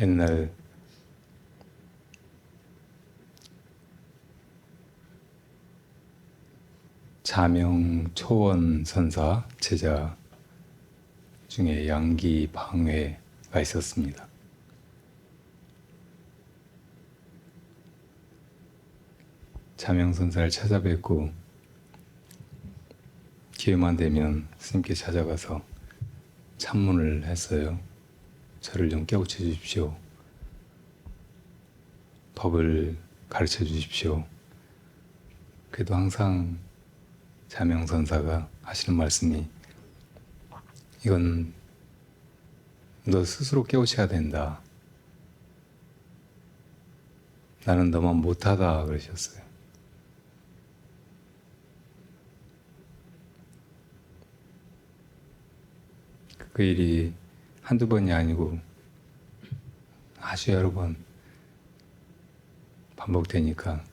옛날 자명초원 선사 제자 중에 양기방회가 있었습니다. 자명선사를 찾아뵙고 기회만 되면 스님께 찾아가서 참문을 했어요. 저를 좀 깨우쳐 주십시오. 법을 가르쳐 주십시오. 그래도 항상 자명선사가 하시는 말씀이 이건 너 스스로 깨우쳐야 된다. 나는 너만 못하다 그러셨어요. 그 일이 한두 번이 아니고 아주 여러 번 반복되니까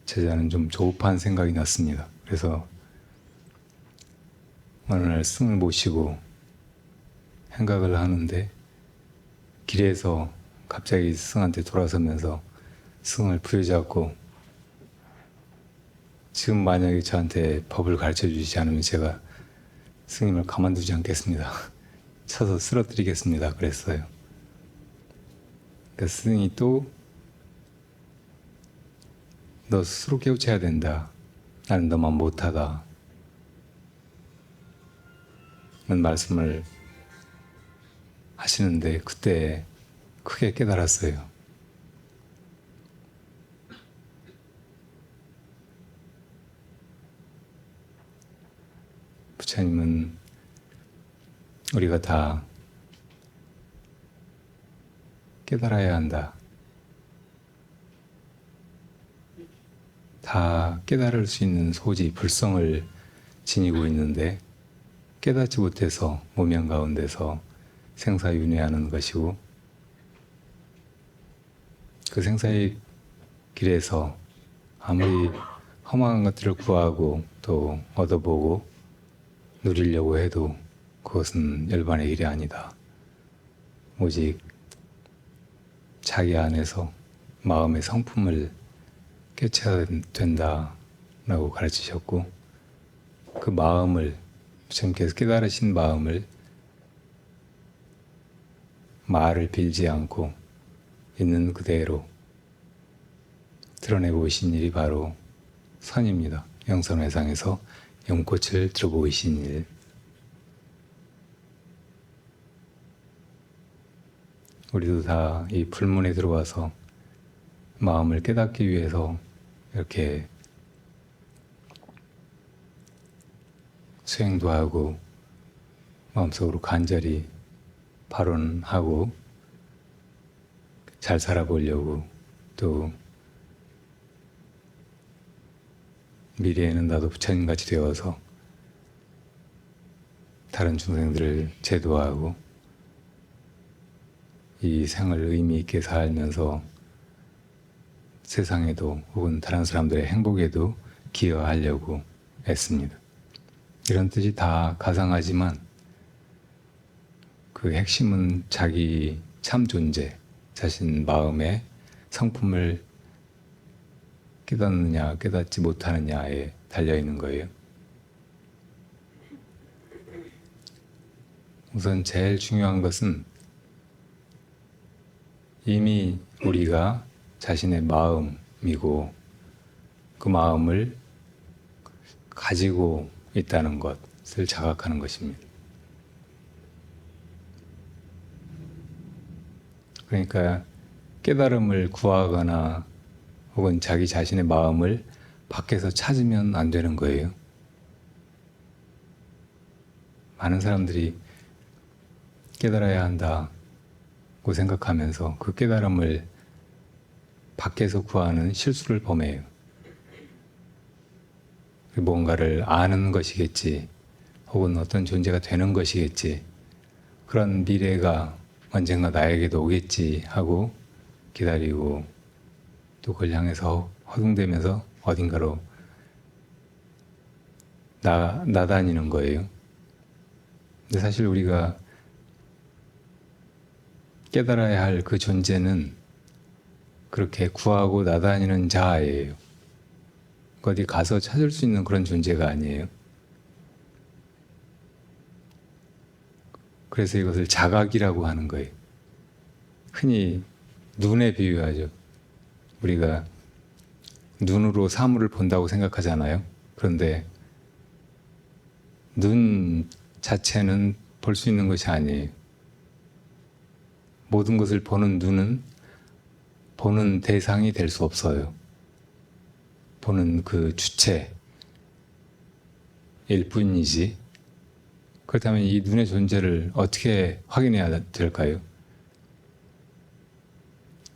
제자는 좀 조급한 생각이 났습니다. 그래서 어느 날 스승을 모시고 행각을 하는데 길에서 갑자기 스승한테 돌아서면서 스승을 부여잡고 지금 만약에 저한테 법을 가르쳐 주시지 않으면 제가 스님을 가만두지 않겠습니다. 쳐서 쓰러뜨리겠습니다. 그랬어요. 그 스님이 또 너 스스로 깨우쳐야 된다. 나는 너만 못하다. 는 말씀을 하시는데 그때 크게 깨달았어요. 부처님은 우리가 다 깨달아야 한다. 다 깨달을 수 있는 소지, 불성을 지니고 있는데 깨닫지 못해서 무명 가운데서 생사윤회하는 것이고 그 생사의 길에서 아무리 험한 것들을 구하고 또 얻어보고 누리려고 해도 그것은 열반의 길이 아니다. 오직 자기 안에서 마음의 성품을 깨쳐야 된다라고 가르치셨고 그 마음을 부처님께서 깨달으신 마음을 말을 빌지 않고 있는 그대로 드러내보이신 일이 바로 선입니다. 영선회상에서 연꽃을 들어보이신 일. 우리도 다 이 불문에 들어와서 마음을 깨닫기 위해서 이렇게 수행도 하고 마음속으로 간절히 발언하고 잘 살아보려고 또 미래에는 나도 부처님같이 되어서 다른 중생들을 제도하고 이 생을 의미 있게 살면서 세상에도 혹은 다른 사람들의 행복에도 기여하려고 애씁니다. 이런 뜻이 다 가상하지만 그 핵심은 자기 참 존재, 자신 마음의 성품을 깨닫느냐 깨닫지 못하느냐에 달려있는 거예요. 우선 제일 중요한 것은 이미 우리가 자신의 마음이고 그 마음을 가지고 있다는 것을 자각하는 것입니다. 그러니까 깨달음을 구하거나 혹은 자기 자신의 마음을 밖에서 찾으면 안 되는 거예요. 많은 사람들이 깨달아야 한다고 생각하면서 그 깨달음을 밖에서 구하는 실수를 범해요. 뭔가를 아는 것이겠지, 혹은 어떤 존재가 되는 것이겠지, 그런 미래가 언젠가 나에게도 오겠지 하고 기다리고 또 그걸 향해서 허둥대면서 어딘가로 나다니는 거예요. 근데 사실 우리가 깨달아야 할 그 존재는 그렇게 구하고 나다니는 자아예요. 어디 가서 찾을 수 있는 그런 존재가 아니에요. 그래서 이것을 자각이라고 하는 거예요. 흔히 눈에 비유하죠. 우리가 눈으로 사물을 본다고 생각하잖아요. 그런데 눈 자체는 볼 수 있는 것이 아니에요. 모든 것을 보는 눈은 보는 대상이 될 수 없어요. 보는 그 주체일 뿐이지. 그렇다면 이 눈의 존재를 어떻게 확인해야 될까요?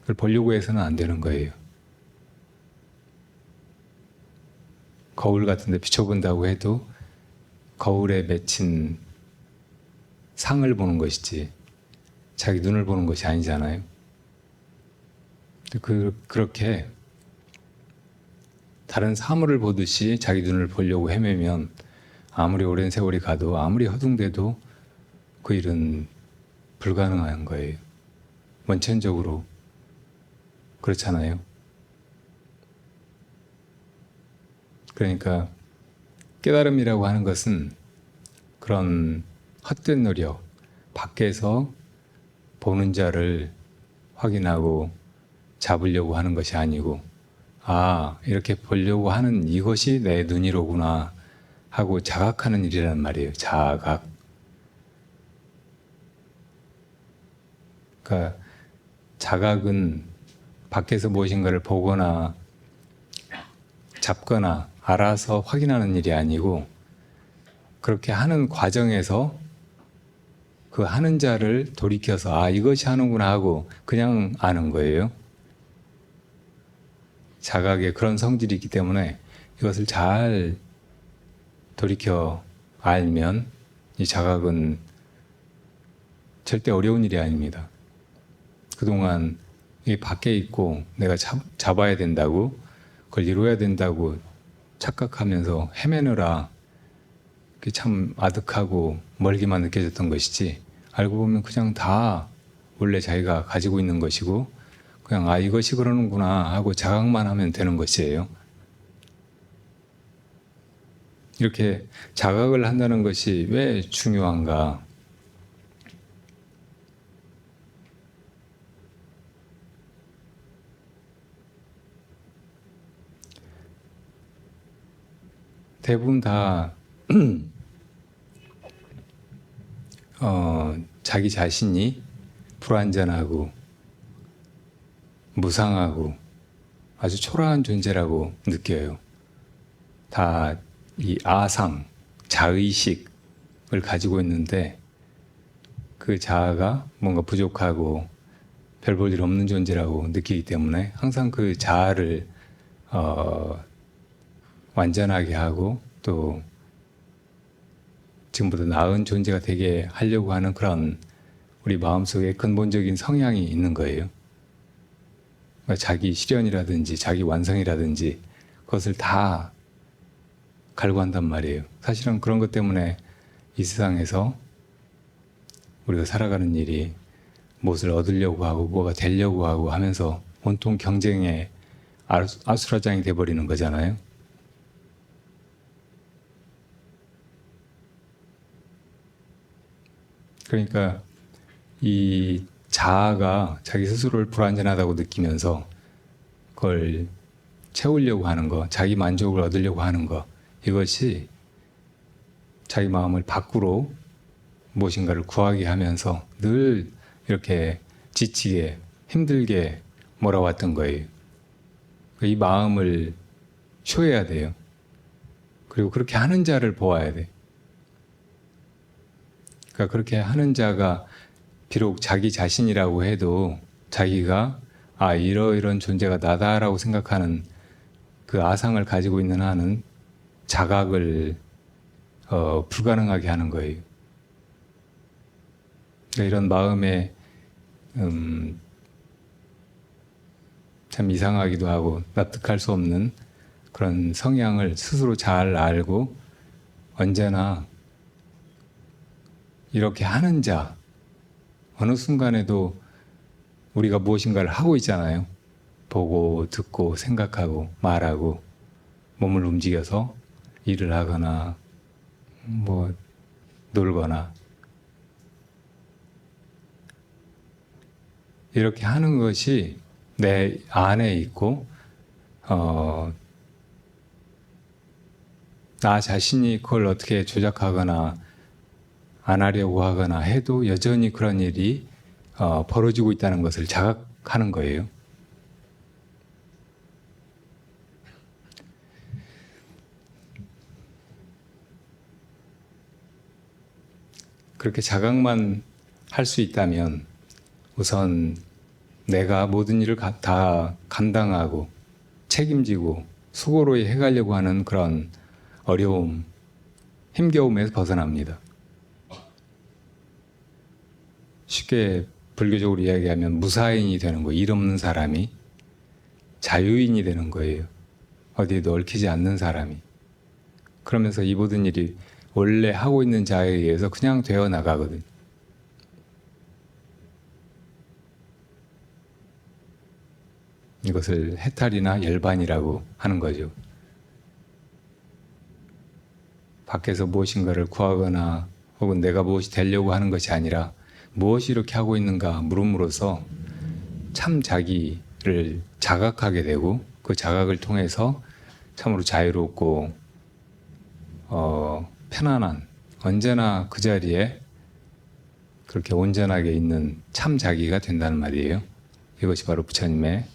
그걸 보려고 해서는 안 되는 거예요. 거울 같은 데 비춰본다고 해도 거울에 맺힌 상을 보는 것이지 자기 눈을 보는 것이 아니잖아요. 그렇게 다른 사물을 보듯이 자기 눈을 보려고 헤매면 아무리 오랜 세월이 가도 아무리 허둥대도 그 일은 불가능한 거예요. 원천적으로 그렇잖아요. 그러니까 깨달음이라고 하는 것은 그런 헛된 노력, 밖에서 보는 자를 확인하고 잡으려고 하는 것이 아니고, 아, 이렇게 보려고 하는 이것이 내 눈이로구나 하고 자각하는 일이란 말이에요. 자각. 그러니까 자각은 밖에서 무엇인가를 보거나 잡거나 알아서 확인하는 일이 아니고, 그렇게 하는 과정에서 그 하는 자를 돌이켜서 아, 이것이 하는구나 하고 그냥 아는 거예요. 자각에 그런 성질이 있기 때문에 이것을 잘 돌이켜 알면 이 자각은 절대 어려운 일이 아닙니다. 그동안 이 밖에 있고 내가 잡아야 된다고, 그걸 이루어야 된다고 착각하면서 헤매느라 그게 참 아득하고 멀기만 느껴졌던 것이지, 알고 보면 그냥 다 원래 자기가 가지고 있는 것이고 그냥 아, 이것이 그러는구나 하고 자각만 하면 되는 것이에요. 이렇게 자각을 한다는 것이 왜 중요한가? 대부분 다 자기 자신이 불완전하고 무상하고 아주 초라한 존재라고 느껴요. 다 이 아상, 자의식을 가지고 있는데 그 자아가 뭔가 부족하고 별 볼 일 없는 존재라고 느끼기 때문에 항상 그 자아를 완전하게 하고 또 지금보다 나은 존재가 되게 하려고 하는 그런 우리 마음속에 근본적인 성향이 있는 거예요. 그러니까 자기 실현이라든지 자기 완성이라든지 그것을 다 갈구한단 말이에요. 사실은 그런 것 때문에 이 세상에서 우리가 살아가는 일이 무엇을 얻으려고 하고 뭐가 되려고 하고 하면서 온통 경쟁의 아수라장이 돼버리는 거잖아요. 그러니까 이 자아가 자기 스스로를 불완전하다고 느끼면서 그걸 채우려고 하는 거, 자기 만족을 얻으려고 하는 거, 이것이 자기 마음을 밖으로 무엇인가를 구하게 하면서 늘 이렇게 지치게 힘들게 몰아왔던 거예요. 이 마음을 쉬어야 돼요. 그리고 그렇게 하는 자를 보아야 돼. 그러니까 그렇게 하는 자가 비록 자기 자신이라고 해도 자기가 아, 이러이런 존재가 나다라고 생각하는 그 아상을 가지고 있는 한은 자각을 불가능하게 하는 거예요. 그러니까 이런 마음에 참 이상하기도 하고 납득할 수 없는 그런 성향을 스스로 잘 알고 언제나 이렇게 하는 자, 어느 순간에도 우리가 무엇인가를 하고 있잖아요. 보고, 듣고, 생각하고, 말하고, 몸을 움직여서 일을 하거나, 뭐, 놀거나. 이렇게 하는 것이 내 안에 있고, 나 자신이 그걸 어떻게 조작하거나 안 하려고 하거나 해도 여전히 그런 일이 벌어지고 있다는 것을 자각하는 거예요. 그렇게 자각만 할 수 있다면 우선 내가 모든 일을 다 감당하고 책임지고 수고로이 해가려고 하는 그런 어려움, 힘겨움에서 벗어납니다. 쉽게 불교적으로 이야기하면 무사인이 되는 거예요. 일 없는 사람이 자유인이 되는 거예요. 어디에도 얽히지 않는 사람이. 그러면서 이 모든 일이 원래 하고 있는 자에 의해서 그냥 되어 나가거든요. 이것을 해탈이나 열반이라고 하는 거죠. 밖에서 무엇인가를 구하거나 혹은 내가 무엇이 되려고 하는 것이 아니라 무엇이 이렇게 하고 있는가 물음으로써 참 자기를 자각하게 되고 그 자각을 통해서 참으로 자유롭고 편안한 언제나 그 자리에 그렇게 온전하게 있는 참 자기가 된다는 말이에요. 이것이 바로 부처님의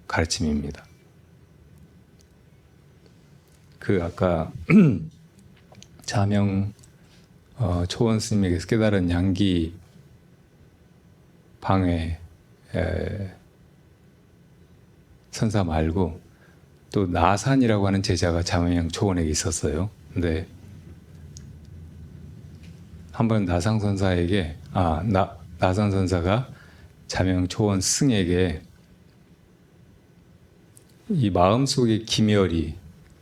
가르침입니다. 그 아까 자명 초원 스님에게서 깨달은 양기 방회 선사 말고 또 나산이라고 하는 제자가 자명 초원에게 있었어요. 근데 한번 나상 선사에게 나산 선사가 자명 초원 스승에게 이 마음속의 기멸이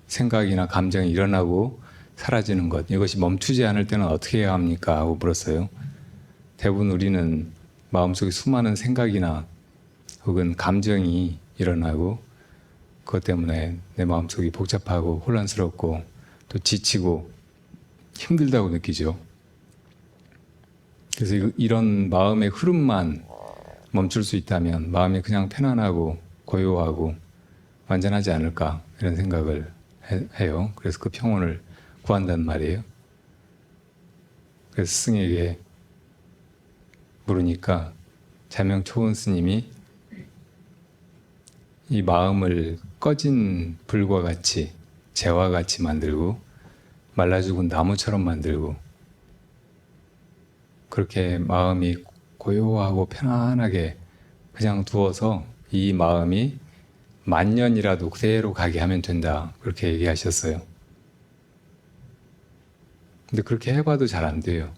생각이나 감정이 일어나고 사라지는 것, 이것이 멈추지 않을 때는 어떻게 해야 합니까? 하고 물었어요. 대부분 우리는 마음속에 수많은 생각이나 혹은 감정이 일어나고 그것 때문에 내 마음속이 복잡하고 혼란스럽고 또 지치고 힘들다고 느끼죠. 그래서 이런 마음의 흐름만 멈출 수 있다면 마음이 그냥 편안하고 고요하고 완전하지 않을까 이런 생각을 해요. 그래서 그 평온을 구한단 말이에요. 그래서 스승에게 물으니까 자명 초원 스님이 이 마음을 꺼진 불과 같이 재와 같이 만들고 말라 죽은 나무처럼 만들고 그렇게 마음이 고요하고 편안하게 그냥 두어서 이 마음이 만년이라도 그대로 가게 하면 된다. 그렇게 얘기하셨어요. 근데 그렇게 해봐도 잘 안 돼요.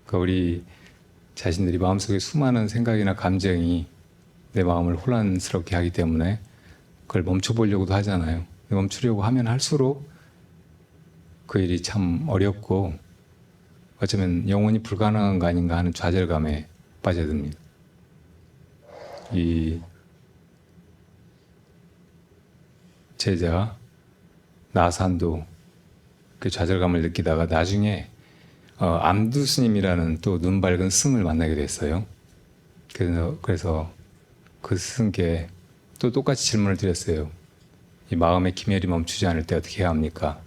그러니까 우리 자신들이 마음속에 수많은 생각이나 감정이 내 마음을 혼란스럽게 하기 때문에 그걸 멈춰보려고도 하잖아요. 멈추려고 하면 할수록 그 일이 참 어렵고 어쩌면 영원히 불가능한 거 아닌가 하는 좌절감에 빠져듭니다. 이 제자 나산도 그 좌절감을 느끼다가 나중에 암두 스님이라는 또 눈 밝은 스승을 만나게 됐어요. 그래서 그 스승께 또 똑같이 질문을 드렸어요. 이 마음의 기멸이 멈추지 않을 때 어떻게 해야 합니까?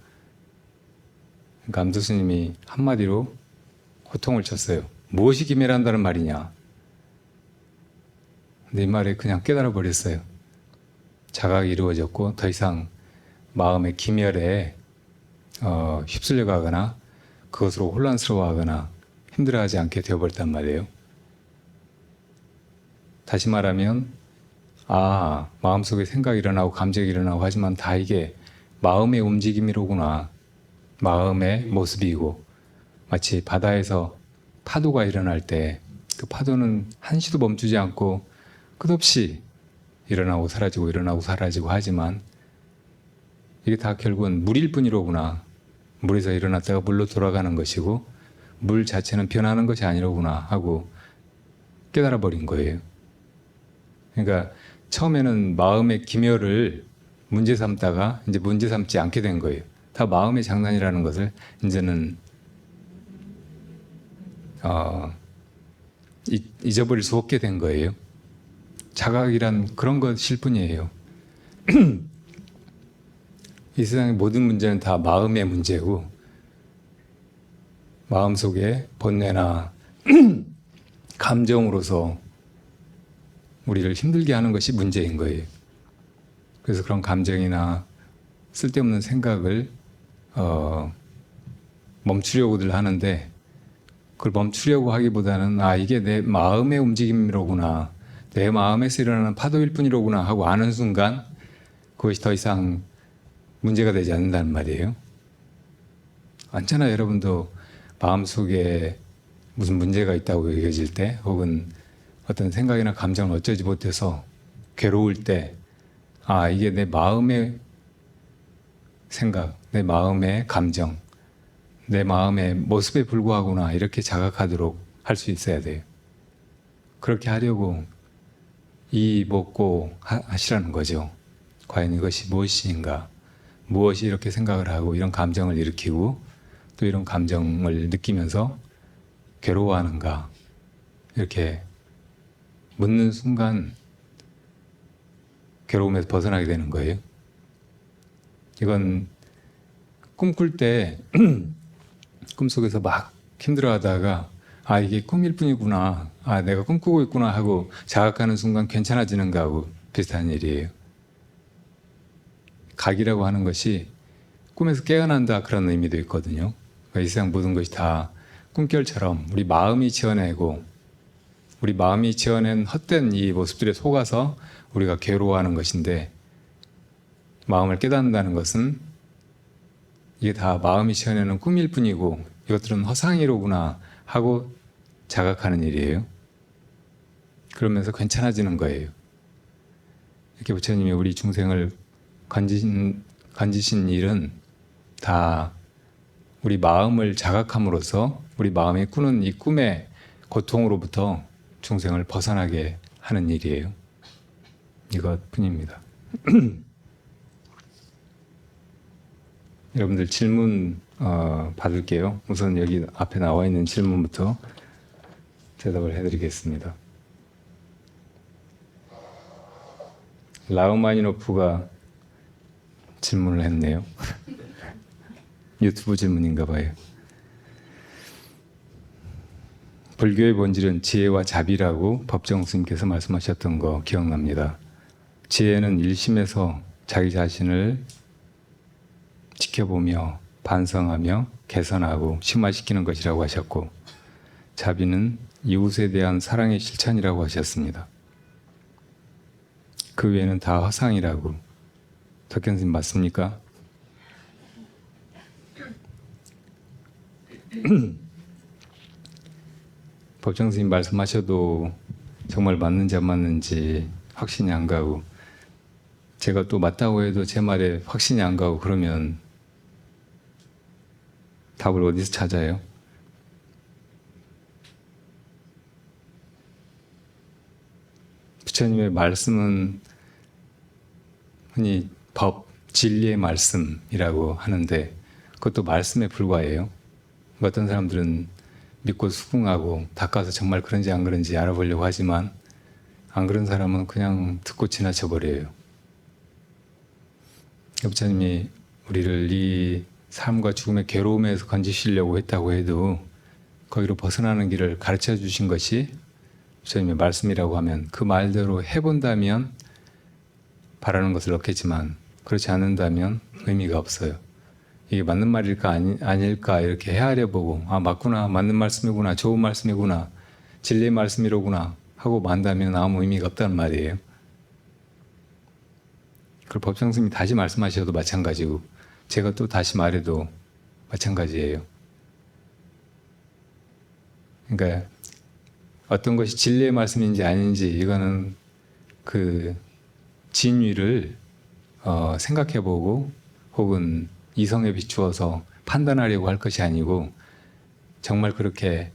그러니까 암두 스님이 한마디로 호통을 쳤어요. 무엇이 기멸한다는 말이냐? 근데 이 말에 그냥 깨달아 버렸어요. 자각이 이루어졌고 더 이상 마음의 기멸에 휩쓸려 가거나 그것으로 혼란스러워하거나 힘들어하지 않게 되어버렸단 말이에요. 다시 말하면 마음속에 생각이 일어나고 감정이 일어나고 하지만 다 이게 마음의 움직임이로구나. 마음의 모습이고 마치 바다에서 파도가 일어날 때 그 파도는 한시도 멈추지 않고 끝없이 일어나고 사라지고 일어나고 사라지고 하지만 이게 다 결국은 물일 뿐이로구나. 물에서 일어났다가 물로 돌아가는 것이고 물 자체는 변하는 것이 아니로구나 하고 깨달아 버린 거예요. 그러니까 처음에는 마음의 기멸을 문제 삼다가 이제 문제 삼지 않게 된 거예요. 다 마음의 장난이라는 것을 이제는 잊어버릴 수 없게 된 거예요. 자각이란 그런 것일 뿐이에요. 이 세상의 모든 문제는 다 마음의 문제고, 마음속에 번뇌나 감정으로서 우리를 힘들게 하는 것이 문제인 거예요. 그래서 그런 감정이나 쓸데없는 생각을 멈추려고들 하는데, 그걸 멈추려고 하기보다는 이게 내 마음의 움직임이로구나, 내 마음에서 일어나는 파도일 뿐이로구나 하고 아는 순간 그것이 더 이상 문제가 되지 않는다는 말이에요. 언제나 여러분도 마음속에 무슨 문제가 있다고 여겨질 때, 혹은 어떤 생각이나 감정을 어쩌지 못해서 괴로울 때, 이게 내 마음의 생각, 내 마음의 감정, 내 마음의 모습에 불과하구나, 이렇게 자각하도록 할 수 있어야 돼요. 그렇게 하려고 이 먹고 하시라는 거죠. 과연 이것이 무엇인가, 무엇이 이렇게 생각을 하고 이런 감정을 일으키고 또 이런 감정을 느끼면서 괴로워하는가, 이렇게 묻는 순간 괴로움에서 벗어나게 되는 거예요. 이건 꿈꿀 때 꿈속에서 막 힘들어하다가 이게 꿈일 뿐이구나, 내가 꿈꾸고 있구나 하고 자각하는 순간 괜찮아지는 거하고 비슷한 일이에요. 각이라고 하는 것이 꿈에서 깨어난다, 그런 의미도 있거든요. 그러니까 이 세상 모든 것이 다 꿈결처럼 우리 마음이 지어내고, 우리 마음이 지어낸 헛된 이 모습들에 속아서 우리가 괴로워하는 것인데, 마음을 깨닫는다는 것은 이게 다 마음이 지어내는 꿈일 뿐이고 이것들은 허상이로구나 하고 자각하는 일이에요. 그러면서 괜찮아지는 거예요. 이렇게 부처님이 우리 중생을 건지신 일은 다 우리 마음을 자각함으로써 우리 마음이 꾸는 이 꿈의 고통으로부터 중생을 벗어나게 하는 일이에요. 이것뿐입니다. 여러분들 질문 받을게요. 우선 여기 앞에 나와 있는 질문부터 대답을 해드리겠습니다. 라흐마니노프가 질문을 했네요. 유튜브 질문인가 봐요. 불교의 본질은 지혜와 자비라고 법정 스님께서 말씀하셨던 거 기억납니다. 지혜는 일심에서 자기 자신을 지켜보며 반성하며 개선하고 심화시키는 것이라고 하셨고, 자비는 이웃에 대한 사랑의 실천이라고 하셨습니다. 그 외에는 다 허상이라고. 덕현 스님 맞습니까? 법정 스님 말씀하셔도 정말 맞는지 안 맞는지 확신이 안 가고, 제가 또 맞다고 해도 제 말에 확신이 안 가고 그러면 답을 어디서 찾아요? 부처님의 말씀은 흔히 법, 진리의 말씀이라고 하는데 그것도 말씀에 불과해요. 어떤 사람들은 믿고 수긍하고 닦아서 정말 그런지 안 그런지 알아보려고 하지만, 안 그런 사람은 그냥 듣고 지나쳐 버려요. 부처님이 우리를 이 삶과 죽음의 괴로움에서 건지시려고 했다고 해도 거기로 벗어나는 길을 가르쳐 주신 것이 부처님의 말씀이라고 하면, 그 말대로 해본다면 바라는 것을 얻겠지만 그렇지 않는다면 의미가 없어요. 이게 맞는 말일까 아닐까 이렇게 헤아려 보고, 맞구나, 맞는 말씀이구나, 좋은 말씀이구나, 진리의 말씀이로구나 하고 만다면 아무 의미가 없다는 말이에요. 그걸 법정 스님이 다시 말씀하셔도 마찬가지고 제가 또 다시 말해도 마찬가지예요. 그러니까 어떤 것이 진리의 말씀인지 아닌지, 이거는 그 진위를 생각해보고 혹은 이성에 비추어서 판단하려고 할 것이 아니고, 정말 그렇게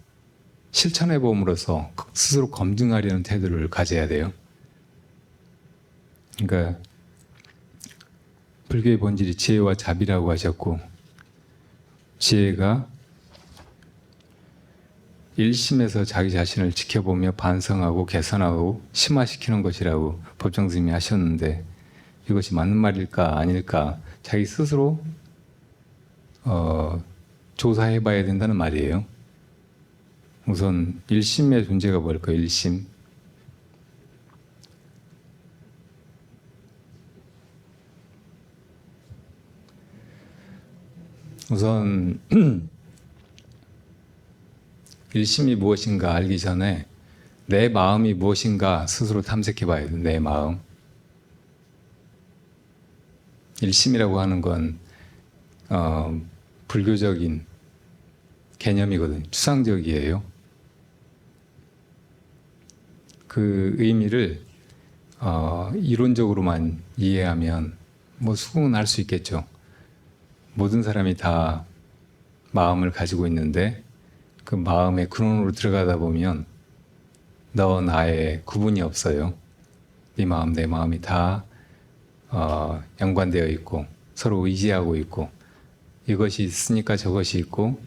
실천해 봄으로써 스스로 검증하려는 태도를 가져야 돼요. 그러니까 불교의 본질이 지혜와 자비라고 하셨고, 지혜가 일심에서 자기 자신을 지켜보며 반성하고 개선하고 심화시키는 것이라고 법정 스님이 하셨는데, 이것이 맞는 말일까 아닐까 자기 스스로 조사해 봐야 된다는 말이에요. 우선 일심의 존재가 뭘까요? 일심. 우선 일심이 무엇인가 알기 전에 내 마음이 무엇인가 스스로 탐색해 봐야 돼요. 내 마음. 일심이라고 하는 건 불교적인 개념이거든요. 추상적이에요. 그 의미를 이론적으로만 이해하면 뭐 수긍은 할 수 있겠죠. 모든 사람이 다 마음을 가지고 있는데 그 마음의 근원으로 들어가다 보면 너 나의 구분이 없어요. 네 마음 내 마음이 다 연관되어 있고 서로 의지하고 있고, 이것이 있으니까 저것이 있고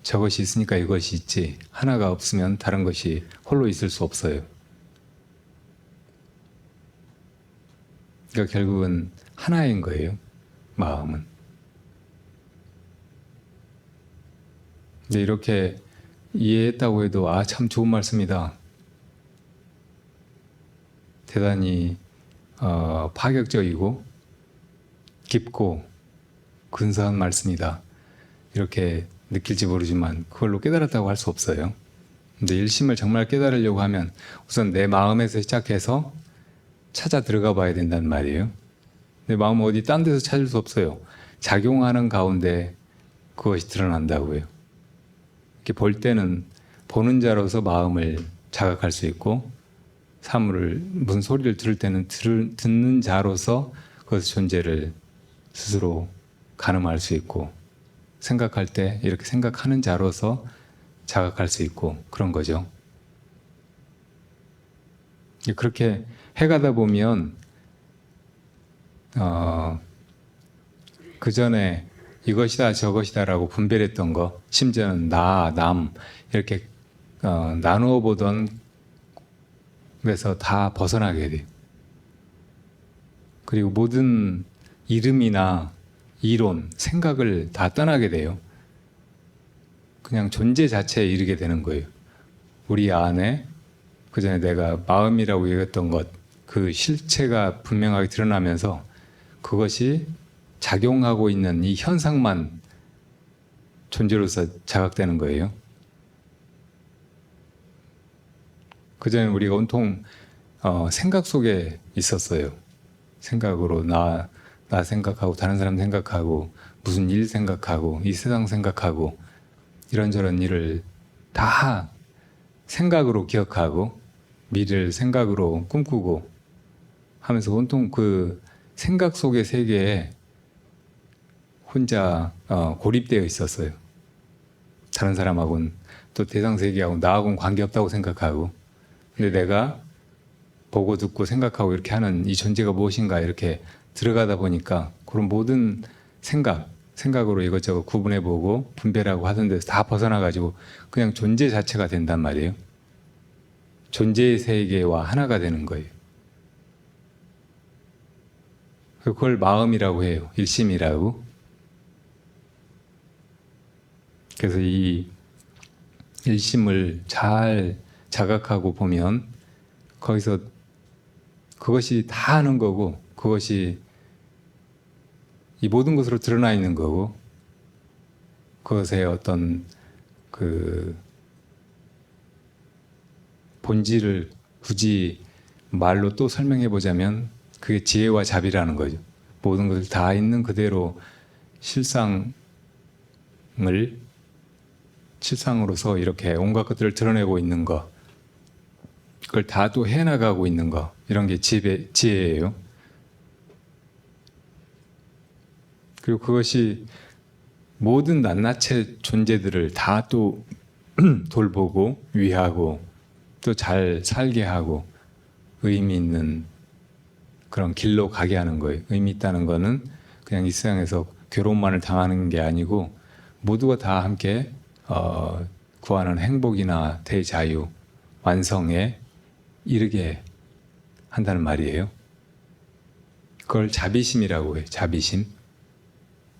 저것이 있으니까 이것이 있지, 하나가 없으면 다른 것이 홀로 있을 수 없어요. 그러니까 결국은 하나인 거예요, 마음은. 근데 이렇게 이해했다고 해도 참 좋은 말씀이다, 대단히 파격적이고 깊고 근사한 말씀이다, 이렇게 느낄지 모르지만 그걸로 깨달았다고 할 수 없어요. 근데 일심을 정말 깨달으려고 하면 우선 내 마음에서 시작해서 찾아 들어가 봐야 된다는 말이에요. 내 마음은 어디 딴 데서 찾을 수 없어요. 작용하는 가운데 그것이 드러난다고요. 이렇게 볼 때는 보는 자로서 마음을 자각할 수 있고, 사물을 무슨 소리를 들을 때는 듣는 자로서 그것의 존재를 스스로 가늠할 수 있고, 생각할 때 이렇게 생각하는 자로서 자각할 수 있고, 그런 거죠. 그렇게 해가다 보면 그 전에 이것이다 저것이다라고 분별했던 거, 심지어는 나, 남 이렇게 나누어 보던 그래서 다 벗어나게 돼요. 그리고 모든 이름이나 이론, 생각을 다 떠나게 돼요. 그냥 존재 자체에 이르게 되는 거예요. 우리 안에 그 전에 내가 마음이라고 얘기했던 것, 그 실체가 분명하게 드러나면서 그것이 작용하고 있는 이 현상만 존재로서 자각되는 거예요. 그전에 우리가 온통 생각 속에 있었어요. 생각으로 나 생각하고 다른 사람 생각하고 무슨 일 생각하고 이 세상 생각하고 이런저런 일을 다 생각으로 기억하고 미래를 생각으로 꿈꾸고 하면서 온통 그 생각 속의 세계에 혼자 고립되어 있었어요. 다른 사람하고는, 또 대상 세계하고 나하고는 관계없다고 생각하고, 근데 내가 보고 듣고 생각하고 이렇게 하는 이 존재가 무엇인가 이렇게 들어가다 보니까 그런 모든 생각으로 이것저것 구분해보고 분별하고 하던 데서 다 벗어나가지고 그냥 존재 자체가 된단 말이에요. 존재의 세계와 하나가 되는 거예요. 그걸 마음이라고 해요. 일심이라고. 그래서 이 일심을 잘 자각하고 보면 거기서 그것이 다 하는 거고, 그것이 이 모든 것으로 드러나 있는 거고, 그것의 어떤 그 본질을 굳이 말로 또 설명해 보자면 그게 지혜와 자비라는 거죠. 모든 것을 다 있는 그대로 실상으로서 이렇게 온갖 것들을 드러내고 있는 것, 그걸 다 또 해나가고 있는 것, 이런 게 지혜예요. 그리고 그것이 모든 낱낱의 존재들을 다 또 돌보고 위하고 또 잘 살게 하고 의미 있는 그런 길로 가게 하는 거예요. 의미 있다는 거는 그냥 이 세상에서 괴로움만을 당하는 게 아니고 모두가 다 함께 구하는 행복이나 대자유, 완성에 이르게 한다는 말이에요. 그걸 자비심이라고 해요. 자비심.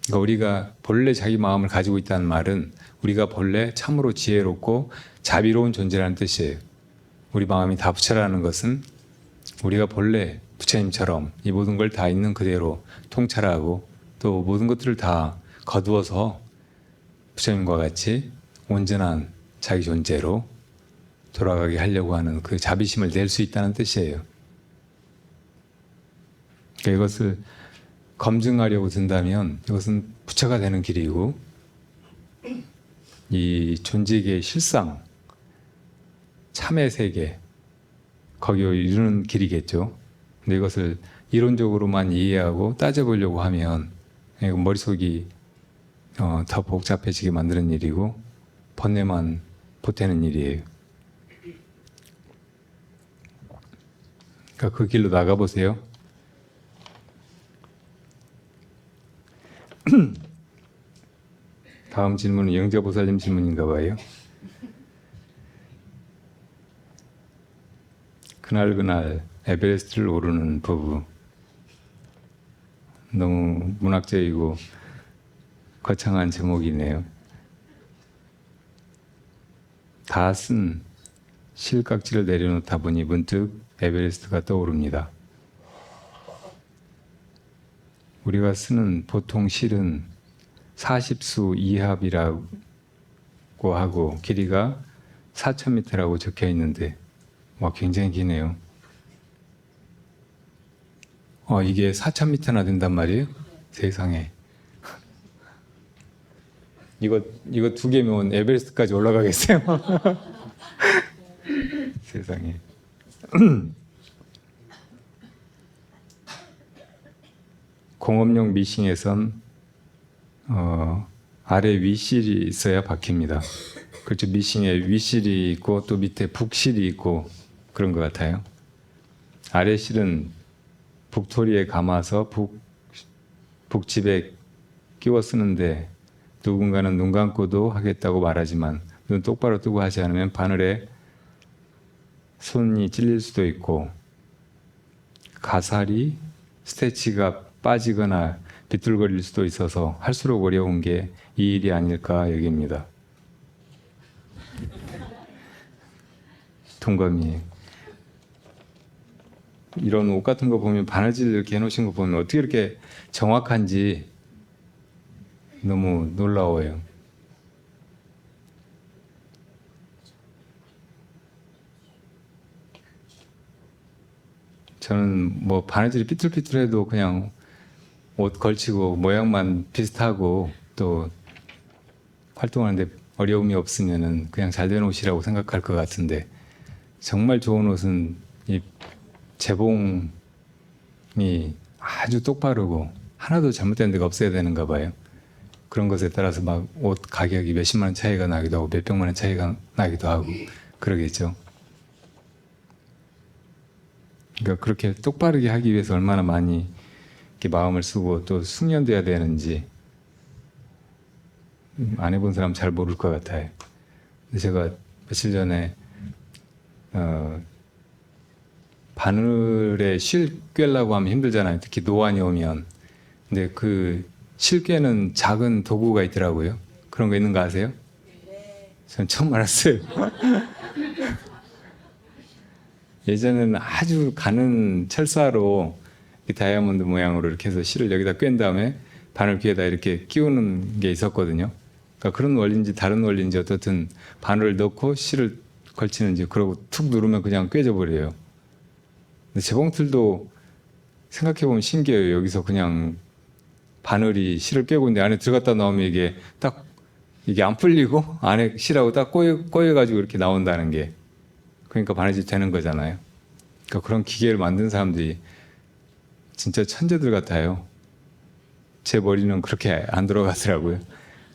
그러니까 우리가 본래 자기 마음을 가지고 있다는 말은 우리가 본래 참으로 지혜롭고 자비로운 존재라는 뜻이에요. 우리 마음이 다 부처라는 것은 우리가 본래 부처님처럼 이 모든 걸 다 있는 그대로 통찰하고 또 모든 것들을 다 거두어서 부처님과 같이 온전한 자기 존재로 돌아가게 하려고 하는 그 자비심을 낼 수 있다는 뜻이에요. 그러니까 이것을 검증하려고 든다면 이것은 부처가 되는 길이고 이 존재계의 실상, 참의 세계 거기에 이르는 길이겠죠. 근데 이것을 이론적으로만 이해하고 따져보려고 하면 머릿속이 더 복잡해지게 만드는 일이고 번뇌만 보태는 일이에요. 그러니까 그 길로 나가보세요. 다음 질문은 영자보살님 질문인가 봐요. 그날그날 에베레스트를 오르는 부부. 너무 문학적이고 거창한 제목이네요. 다 쓴 실각지를 내려놓다 보니 문득 에베레스트가 떠오릅니다. 우리가 쓰는 보통 실은 40수 이합이라고 하고 길이가 4,000m라고 적혀 있는데 굉장히 기네요. 이게 4,000m나 된단 말이에요? 세상에. 이거 두 개면 에베레스트까지 올라가겠어요? 세상에. 공업용 미싱에선 아래 위실이 있어야 박힙니다. 그렇죠. 미싱에 위실이 있고 또 밑에 북실이 있고 그런 것 같아요. 아래 실은 북토리에 감아서 북집에 끼워 쓰는데 누군가는 눈 감고도 하겠다고 말하지만 눈 똑바로 뜨고 하지 않으면 바늘에 손이 찔릴 수도 있고 가살이 스테치가 빠지거나 비뚤거릴 수도 있어서 할수록 어려운 게 이 일이 아닐까 여깁니다. 동감이에요. 이런 옷 같은 거 보면 바느질 이렇게 해놓으신 거 보면 어떻게 이렇게 정확한지 너무 놀라워요. 저는 바느질이 삐뚤삐뚤해도 그냥 옷 걸치고 모양만 비슷하고 또 활동하는데 어려움이 없으면은 그냥 잘 된 옷이라고 생각할 것 같은데 정말 좋은 옷은 이 재봉이 아주 똑바르고 하나도 잘못된 데가 없어야 되는가 봐요. 그런 것에 따라서 막 옷 가격이 몇십만 원 차이가 나기도 하고 몇백만 원 차이가 나기도 하고 그러겠죠. 그러니까 그렇게 똑바르게 하기 위해서 얼마나 많이 이렇게 마음을 쓰고 또 숙련돼야 되는지 안 해본 사람 잘 모를 것 같아요. 근데 제가 며칠 전에 바늘에 실 꿰려고 하면 힘들잖아요. 특히 노안이 오면. 근데 그 실 꿰는 작은 도구가 있더라고요. 그런 거 있는 거 아세요? 전 처음 알았어요. 예전에는 아주 가는 철사로 다이아몬드 모양으로 이렇게 해서 실을 여기다 꿰은 다음에 바늘 귀에다 이렇게 끼우는 게 있었거든요. 그러니까 그런 원리인지 다른 원리인지 어떻든 바늘을 넣고 실을 걸치는지 그러고 툭 누르면 그냥 꿰져 버려요. 근데 재봉틀도 생각해보면 신기해요. 여기서 그냥 바늘이 실을 꿰고 있는데 안에 들어갔다 나오면 이게 안 풀리고 안에 실하고 딱 꼬여가지고 이렇게 나온다는 게 그러니까 바느질 되는 거잖아요. 그러니까 그런 기계를 만든 사람들이 진짜 천재들 같아요. 제 머리는 그렇게 안 들어가더라고요.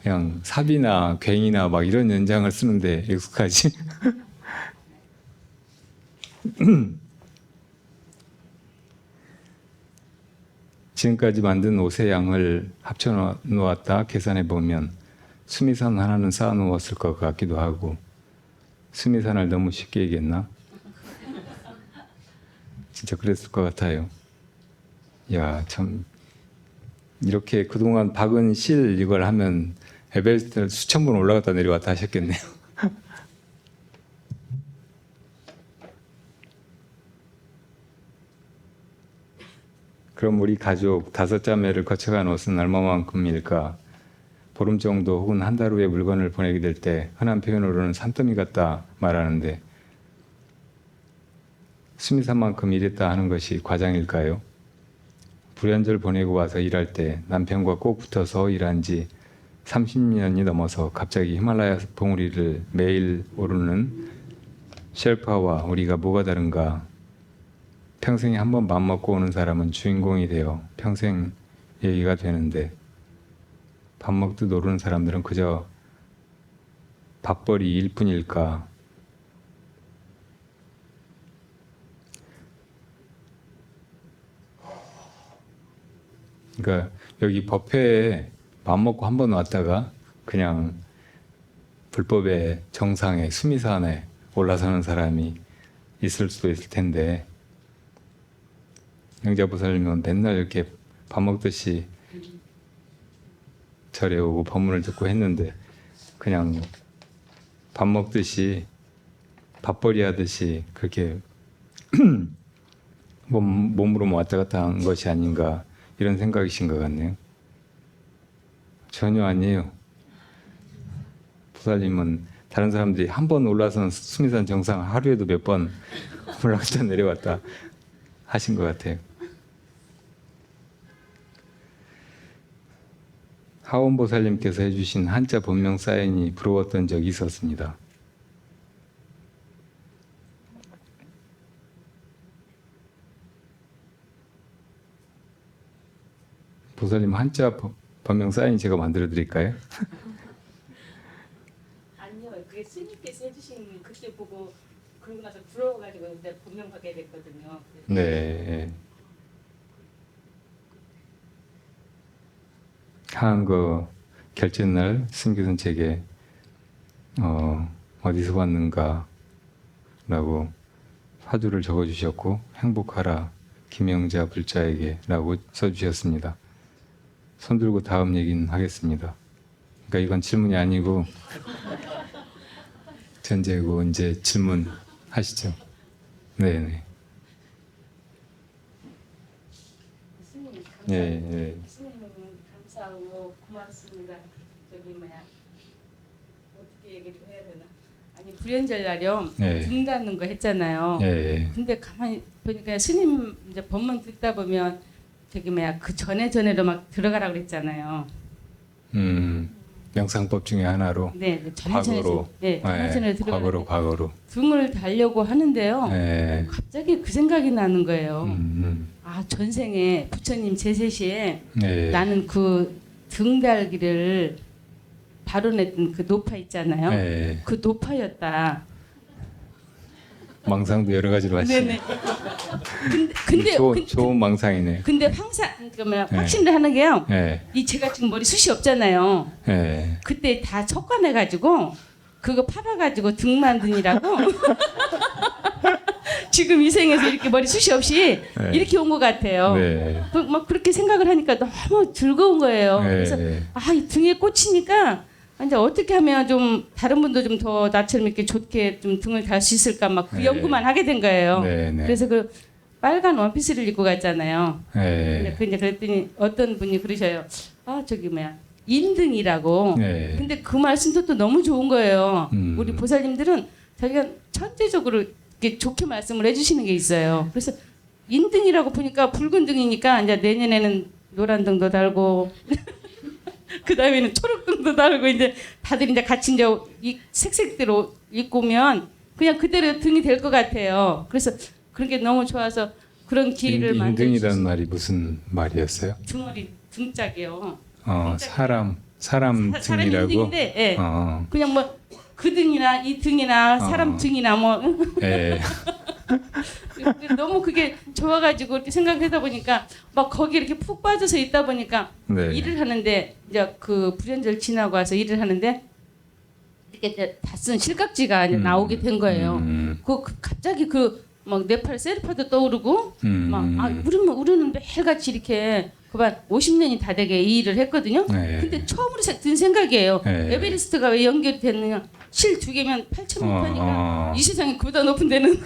그냥 삽이나 괭이나 막 이런 연장을 쓰는데 익숙하지. 지금까지 만든 옷의 양을 합쳐 놓았다 계산해 보면 수미산 하나는 쌓아 놓았을 것 같기도 하고, 수미산을 너무 쉽게 얘기했나? 진짜 그랬을 것 같아요. 야, 참 이렇게 그동안 박은 실 이걸 하면 에베레스트를 수천 번 올라갔다 내려왔다 하셨겠네요. 그럼 우리 가족 5자매를 거쳐간 옷은 얼마만큼일까? 보름 정도 혹은 한 달 후에 물건을 보내게 될 때 흔한 표현으로는 산더미 같다 말하는데, 수미산만큼 일했다 하는 것이 과장일까요? 불연절 보내고 와서 일할 때 남편과 꼭 붙어서 일한 지 30년이 넘어서 갑자기 히말라야 봉우리를 매일 오르는 셰르파와 우리가 뭐가 다른가? 평생에 한 번 밥 먹고 오는 사람은 주인공이 되어 평생 얘기가 되는데, 밥 먹듯 오르는 사람들은 그저 밥벌이일 뿐일까? 그러니까 여기 법회에 밥 먹고 한 번 왔다가 그냥 불법의 정상에 수미산에 올라서는 사람이 있을 수도 있을 텐데, 영자보살님은 맨날 이렇게 밥 먹듯이 절에 오고 법문을 듣고 했는데, 그냥 밥 먹듯이 밥벌이 하듯이 그렇게 몸으로 왔다 갔다 한 것이 아닌가, 이런 생각이신 것 같네요. 전혀 아니에요. 보살님은 다른 사람들이 한 번 올라선 수미산 정상 하루에도 몇 번 올라갔다 내려왔다 하신 것 같아요. 하원보살님께서 해주신 한자 본명 사인이 부러웠던 적이 있었습니다. 보살님 한자 본명 사인 제가 만들어 드릴까요? 아니요, 그게 스님께서 해주신 그때 보고 그러고 나서 부러워가지고 내가 본명 받게 됐거든요. 네. 한거 결제날 스님께서는 제게 어디서 왔는가 라고 화두를 적어주셨고, 행복하라 김영자 불자에게 라고 써주셨습니다. 손들고 다음 얘기는 하겠습니다. 그러니까 이건 질문이 아니고 전제고, 이제 질문하시죠. 네네. 스님 감사. 네, 네. 스님은 감사하고 고맙습니다. 저기 뭐야 어떻게 얘기를 해야 되나? 아니 불연절 날요. 네. 등 닫는 거 했잖아요. 네. 근데 가만히 보니까 스님 이제 법문 듣다 보면 저기 뭐야 그 전에로 막 들어가라 그랬잖아요. 명상법 중에 하나로. 네, 과거로. 네, 전에 들어가라. 과거로. 등을 달려고 하는데요. 네. 갑자기 그 생각이 나는 거예요. 음. 아 전생에 부처님 제세시에 네. 나는 그 등 달기를 발언했던 그 노파 있잖아요. 네. 그 노파였다. 망상도 여러 가지로 하시네. 네네. 근데 좋은 망상이네. 근데 항상 그러면 네. 확신을 하는 게요. 네. 이 제가 지금 머리 숱이 없잖아요. 네. 그때 다 척관해가지고 그거 팔아가지고 등 만드니라고. 지금 이 생에서 이렇게 머리 숱이 없이 네. 이렇게 온 것 같아요. 네. 막 그렇게 생각을 하니까 너무 즐거운 거예요. 네. 그래서 이 등에 꽂히니까 이제 어떻게 하면 좀 다른 분도 좀 더 나처럼 이렇게 좋게 좀 등을 달 수 있을까 막 그 네. 연구만 하게 된 거예요. 네. 네. 그래서 그 빨간 원피스를 입고 갔잖아요. 네. 근데 그랬더니 어떤 분이 그러셔요. 저기 뭐야 인등이라고. 네. 근데 그 말씀도 또 너무 좋은 거예요. 우리 보살님들은 자기가 천재적으로 이렇게 좋게 말씀을 해주시는 게 있어요. 그래서 인등이라고 보니까 붉은 등이니까 이제 내년에는 노란 등도 달고 그 다음에는 초록 등도 달고 이제 다들 이제 같이 이제 이 색색대로 입고 오면 그냥 그대로 등이 될 것 같아요. 그래서 그런 게 너무 좋아서 그런 기회를 만들어 인등이라는 말이 무슨 말이었어요? 등어리 등짝이요. 사람 사람 사람 등이라고. 인등인데 예. 어, 그냥 뭐 그 등이나 이 등이나 사람 등이나 뭐 예, 너무 그게 좋아가지고 이렇게 생각하다 보니까 막 거기 이렇게 푹 빠져서 있다 보니까 네, 일을 하는데 이제 그 불현절 지나고 와서 일을 하는데 이렇게 이제 다 쓴 실각지가 이제 나오게 된 거예요. 갑자기 그 막 네팔 세르파도 떠오르고 우리는 매일같이 이렇게 그만 50년이 다 되게 이 일을 했거든요. 네. 근데 처음으로 든 생각이에요. 네. 에베레스트가 왜 연결이 됐느냐? 실 2개면 8,000m니까 이 세상에 그보다 높은 데는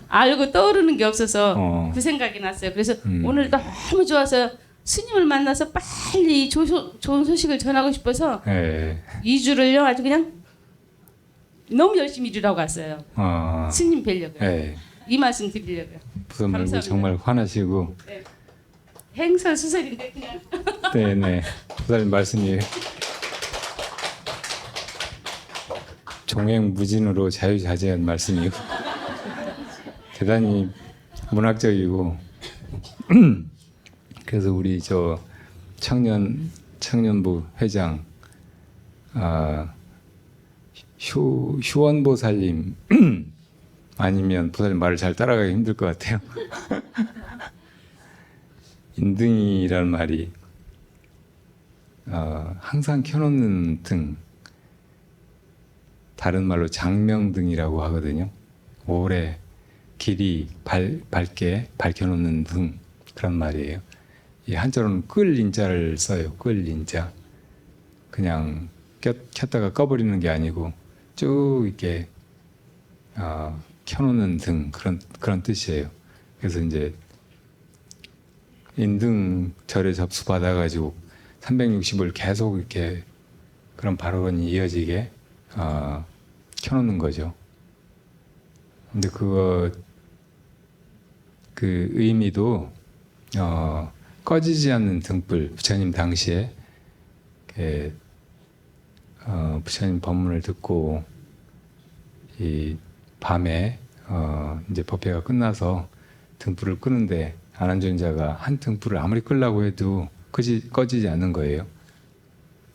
알고 떠오르는 게 없어서 그 생각이 났어요. 그래서 오늘 너무 좋아서 스님을 만나서 빨리 좋은 소식을 전하고 싶어서 예, 2주를요 아주 그냥 너무 열심히 일하고 왔어요. 스님 뵈려고요. 예. 이 말씀 드리려고요. 부산말고 감사합니다. 정말 화나시고, 네. 행설수설인데 그냥 네네, 부사님 말씀이 종횡무진으로 자유자재한 말씀이고 대단히 문학적이고 그래서 우리 저 청년부 회장 휴원보살님 아니면 보살님 말을 잘 따라가기 힘들 것 같아요. 인등이라는 말이 항상 켜놓는 등, 다른 말로 장명등이라고 하거든요. 오래 길이 밝게 밝혀놓는 등, 그런 말이에요. 이 한자로는 끌 인자를 써요. 끌 인자. 그냥 켰다가 꺼버리는 게 아니고 쭉 이렇게 켜놓는 등, 그런 뜻이에요. 그래서 이제 인등절에 접수받아가지고 360을 계속 이렇게 그런 발언이 이어지게 켜놓는 거죠. 근데 그 의미도 꺼지지 않는 등불, 부처님 당시에 부처님 법문을 듣고 이 밤에 이제 법회가 끝나서 등불을 끄는데 안한존자가 한 등불을 아무리 끄려고 해도 꺼지지 않는 거예요.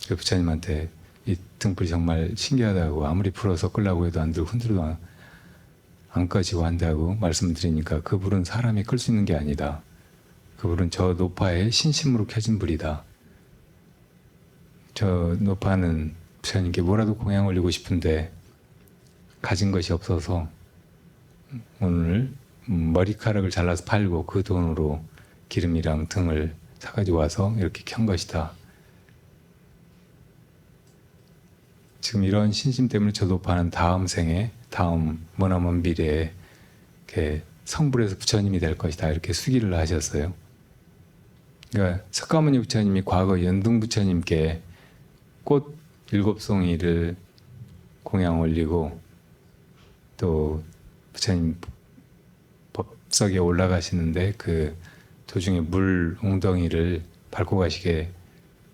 그 부처님한테 이 등불이 정말 신기하다고, 아무리 불어서 끄려고 해도 안 들고 흔들어도 안 꺼지고 한다고 말씀을 드리니까 그 불은 사람이 끌 수 있는 게 아니다. 그 불은 저 노파의 신심으로 켜진 불이다. 저 노파는 부처님께 뭐라도 공양 올리고 싶은데 가진 것이 없어서 오늘 머리카락을 잘라서 팔고 그 돈으로 기름이랑 등을 사가지고 와서 이렇게 켠 것이다. 지금 이런 신심 때문에 저 노파는 다음 생에, 다음 머나먼 미래에 이렇게 성불해서 부처님이 될 것이다. 이렇게 수기를 하셨어요. 그러니까 석가모니 부처님이 과거 연등 부처님께 꽃 7송이를 공양 올리고 또 부처님 법석에 올라가시는데 그 도중에 물 웅덩이를 밟고 가시게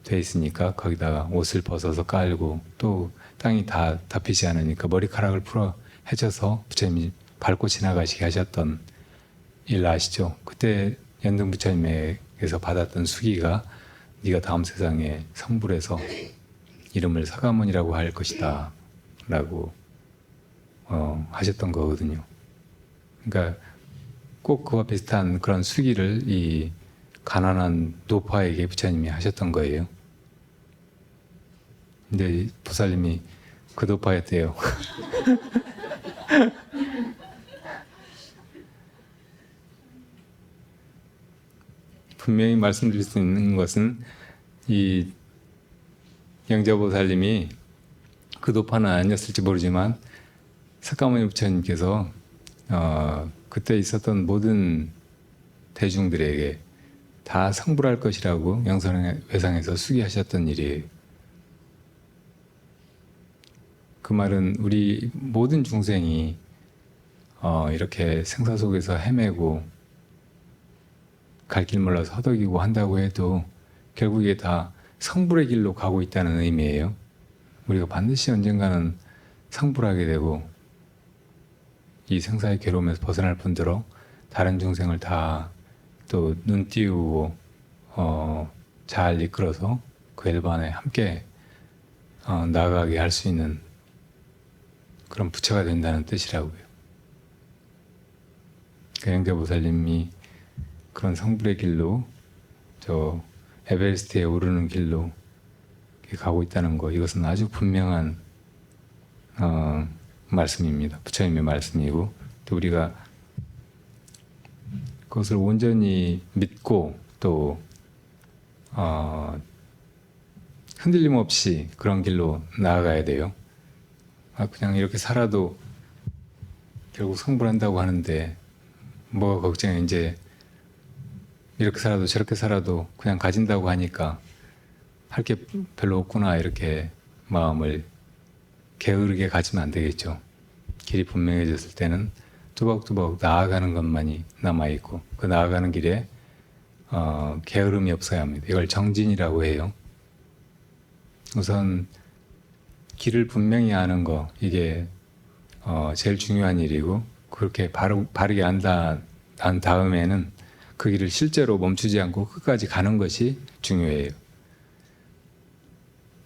돼 있으니까 거기다가 옷을 벗어서 깔고 또 땅이 다 닿히지 않으니까 머리카락을 풀어 헤쳐서 부처님이 밟고 지나가시게 하셨던 일 아시죠? 그때 연등 부처님에게서 받았던 수기가 네가 다음 세상에 성불해서 이름을 사가모니라고 할 것이다 라고 하셨던 거거든요. 그러니까 꼭 그와 비슷한 그런 수기를 이 가난한 노파에게 부처님이 하셨던 거예요. 근데 보살님이 그 노파였대요. 분명히 말씀드릴 수 있는 것은 이 영자보살님이 그 노파는 아니었을지 모르지만 석가모니 부처님께서 그때 있었던 모든 대중들에게 다 성불할 것이라고 영선회상에서 수기하셨던 일이에요. 그 말은 우리 모든 중생이 이렇게 생사 속에서 헤매고 갈 길 몰라서 허덕이고 한다고 해도 결국에 다 성불의 길로 가고 있다는 의미예요. 우리가 반드시 언젠가는 성불하게 되고 이 생사의 괴로움에서 벗어날 뿐더러 다른 중생을 다 또 눈 띄우고 잘 이끌어서 그 L반에 함께 나아가게 할 수 있는 그런 부처가 된다는 뜻이라고요. 그 영자보살님이 그런 성불의 길로 저 에베레스트에 오르는 길로 가고 있다는 거, 이것은 아주 분명한 말씀입니다. 부처님의 말씀이고, 또 우리가 그것을 온전히 믿고 또 흔들림 없이 그런 길로 나아가야 돼요. 그냥 이렇게 살아도 결국 성불한다고 하는데 뭐가 걱정해. 이제 이렇게 살아도 저렇게 살아도 그냥 가진다고 하니까 할 게 별로 없구나, 이렇게 마음을 게으르게 가지면 안 되겠죠. 길이 분명해졌을 때는 뚜벅뚜벅 나아가는 것만이 남아있고, 그 나아가는 길에 게으름이 없어야 합니다. 이걸 정진이라고 해요. 우선 길을 분명히 아는 거, 이게 제일 중요한 일이고, 그렇게 바르게 안 다음에는 그 길을 실제로 멈추지 않고 끝까지 가는 것이 중요해요.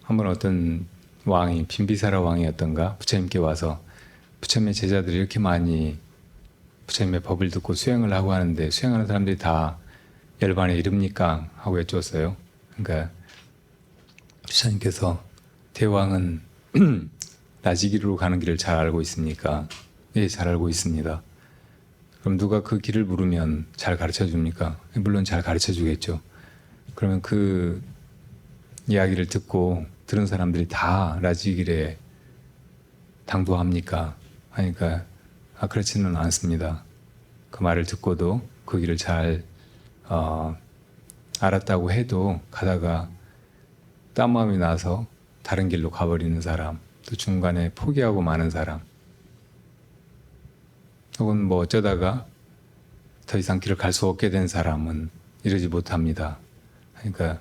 한번 어떤 왕이, 빈비사라 왕이었던가, 부처님께 와서 부처님의 제자들이 이렇게 많이 부처님의 법을 듣고 수행을 하고 하는데 수행하는 사람들이 다 열반에 이릅니까? 하고 여쭈었어요. 그러니까 부처님께서 대왕은 나지기로 가는 길을 잘 알고 있습니까? 예, 잘 알고 있습니다. 그럼 누가 그 길을 물으면 잘 가르쳐 줍니까? 물론 잘 가르쳐 주겠죠. 그러면 그 이야기를 들은 사람들이 다 라지길에 당도합니까? 하니까 그렇지는 않습니다. 그 말을 듣고도 그 길을 잘 알았다고 해도 가다가 딴마음이 나서 다른 길로 가버리는 사람, 또 중간에 포기하고 마는 사람, 혹은 뭐 어쩌다가 더 이상 길을 갈 수 없게 된 사람은 이러지 못합니다. 그러니까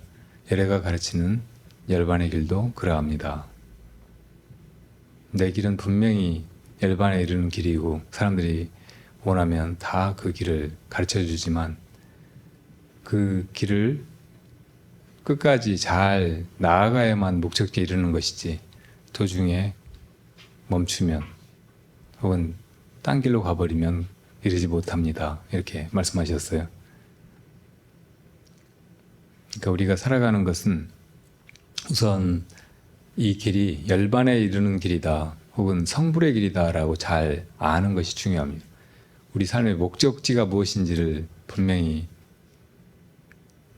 예래가 가르치는 열반의 길도 그러합니다. 내 길은 분명히 열반에 이르는 길이고 사람들이 원하면 다 그 길을 가르쳐 주지만 그 길을 끝까지 잘 나아가야만 목적지에 이르는 것이지, 도중에 멈추면 혹은 딴 길로 가버리면 이르지 못합니다. 이렇게 말씀하셨어요. 그러니까 우리가 살아가는 것은 우선 이 길이 열반에 이르는 길이다, 혹은 성불의 길이다라고 잘 아는 것이 중요합니다. 우리 삶의 목적지가 무엇인지를 분명히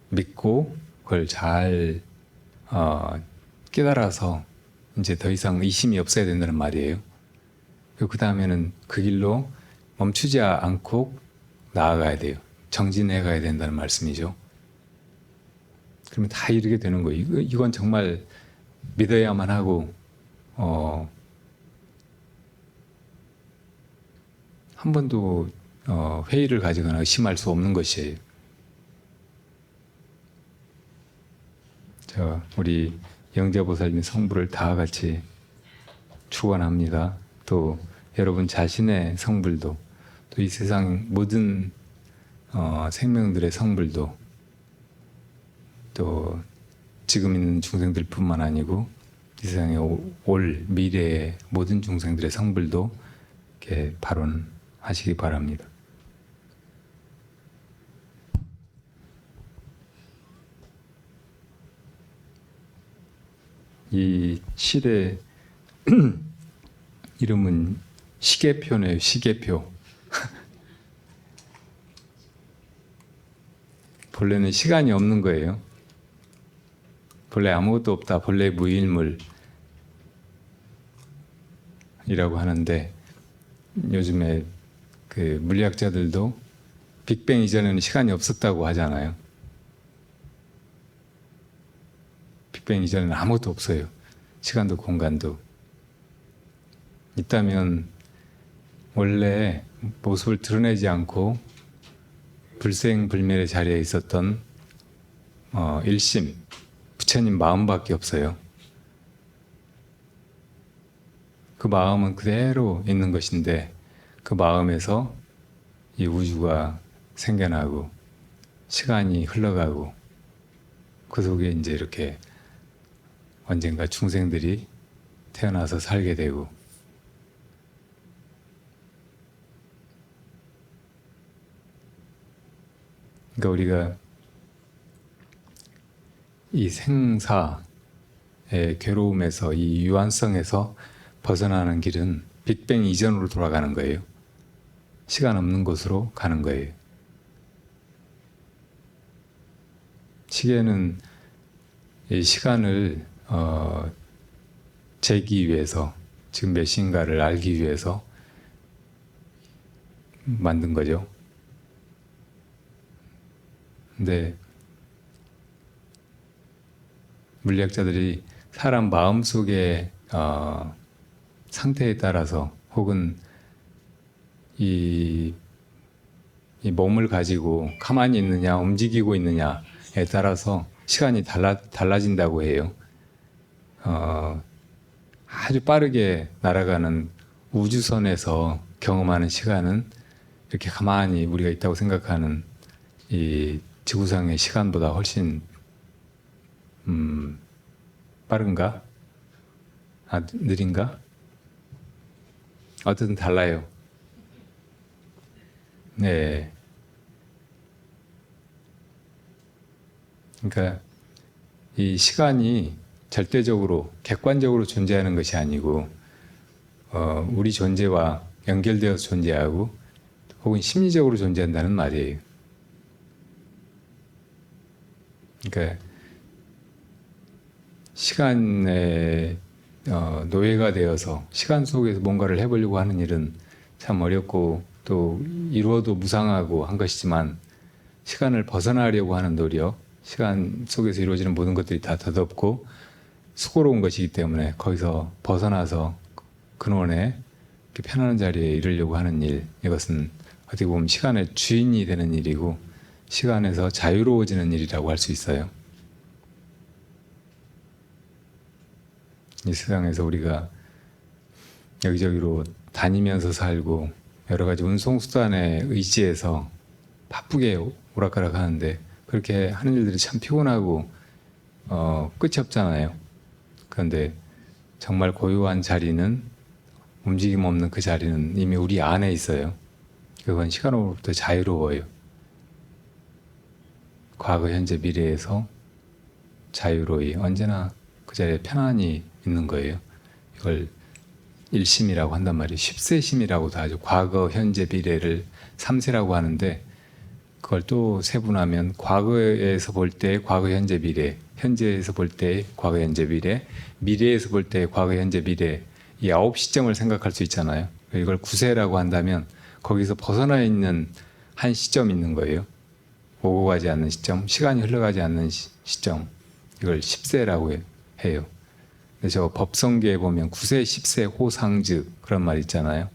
믿고 그걸 잘 깨달아서 이제 더 이상 의심이 없어야 된다는 말이에요. 그 다음에는 그 길로 멈추지 않고 나아가야 돼요. 정진해 가야 된다는 말씀이죠. 그러면 다 이르게 되는 거예요. 이건 정말 믿어야만 하고 한 번도 회의를 가지거나 의심할 수 없는 것이에요. 우리 영자보살님의 성불을 다 같이 축원합니다. 또 여러분 자신의 성불도, 또 이 세상 모든 생명들의 성불도, 또 지금 있는 중생들뿐만 아니고 이 세상에 올 미래의 모든 중생들의 성불도 이렇게 발언하시기 바랍니다. 이 실의 이름은 시계표네요. 시계표. 본래는 시간이 없는 거예요. 본래 아무것도 없다, 본래 무일물이라고 하는데, 요즘에 그 물리학자들도 빅뱅 이전에는 시간이 없었다고 하잖아요. 빅뱅 이전에는 아무것도 없어요. 시간도 공간도. 있다면 원래 모습을 드러내지 않고 불생불멸의 자리에 있었던 일심, 부처님 마음밖에 없어요. 그 마음은 그대로 있는 것인데, 그 마음에서 이 우주가 생겨나고 시간이 흘러가고 그 속에 이제 이렇게 언젠가 중생들이 태어나서 살게 되고, 그러니까 우리가 이 생사의 괴로움에서, 이 유한성에서 벗어나는 길은 빅뱅 이전으로 돌아가는 거예요. 시간 없는 곳으로 가는 거예요. 시계는 이 시간을 재기 위해서, 지금 몇 시인가를 알기 위해서 만든 거죠. 근데 물리학자들이 사람 마음속의 상태에 따라서, 혹은 이 몸을 가지고 가만히 있느냐 움직이고 있느냐에 따라서 시간이 달라진다고 해요. 아주 빠르게 날아가는 우주선에서 경험하는 시간은 이렇게 가만히 우리가 있다고 생각하는 이 지구상의 시간보다 훨씬 빠른가? 느린가? 어쨌든 달라요. 네. 그러니까 이 시간이 절대적으로 객관적으로 존재하는 것이 아니고 우리 존재와 연결되어서 존재하고, 혹은 심리적으로 존재한다는 말이에요. 그러니까 시간의 노예가 되어서 시간 속에서 뭔가를 해보려고 하는 일은 참 어렵고, 또 이루어도 무상하고 한 것이지만, 시간을 벗어나려고 하는 노력, 시간 속에서 이루어지는 모든 것들이 다 더덥고 수고로운 것이기 때문에 거기서 벗어나서 근원에 편안한 자리에 이르려고 하는 일, 이것은 어떻게 보면 시간의 주인이 되는 일이고 시간에서 자유로워지는 일이라고 할 수 있어요. 이 세상에서 우리가 여기저기로 다니면서 살고 여러 가지 운송수단에 의지해서 바쁘게 오락가락 하는데, 그렇게 하는 일들이 참 피곤하고 끝이 없잖아요. 그런데 정말 고요한 자리는, 움직임 없는 그 자리는 이미 우리 안에 있어요. 그건 시간으로부터 자유로워요. 과거, 현재, 미래에서 자유로이 언제나 그 자리에 편안히 있는 거예요. 이걸 일심이라고 한단 말이에요. 10세심이라고도 하죠. 과거, 현재, 미래를 3세라고 하는데, 그걸 또 세분하면 과거에서 볼 때 과거, 현재, 미래, 현재에서 볼 때 과거, 현재, 미래, 미래에서 볼 때 과거, 현재, 미래, 이 9시점을 생각할 수 있잖아요. 이걸 9세라고 한다면 거기서 벗어나 있는 한 시점이 있는 거예요. 오고 가지 않는 시점, 시간이 흘러가지 않는 시점, 이걸 10세라고 해요. 근데 저 법성계에 보면 9세, 10세 호상즉 그런 말 있잖아요.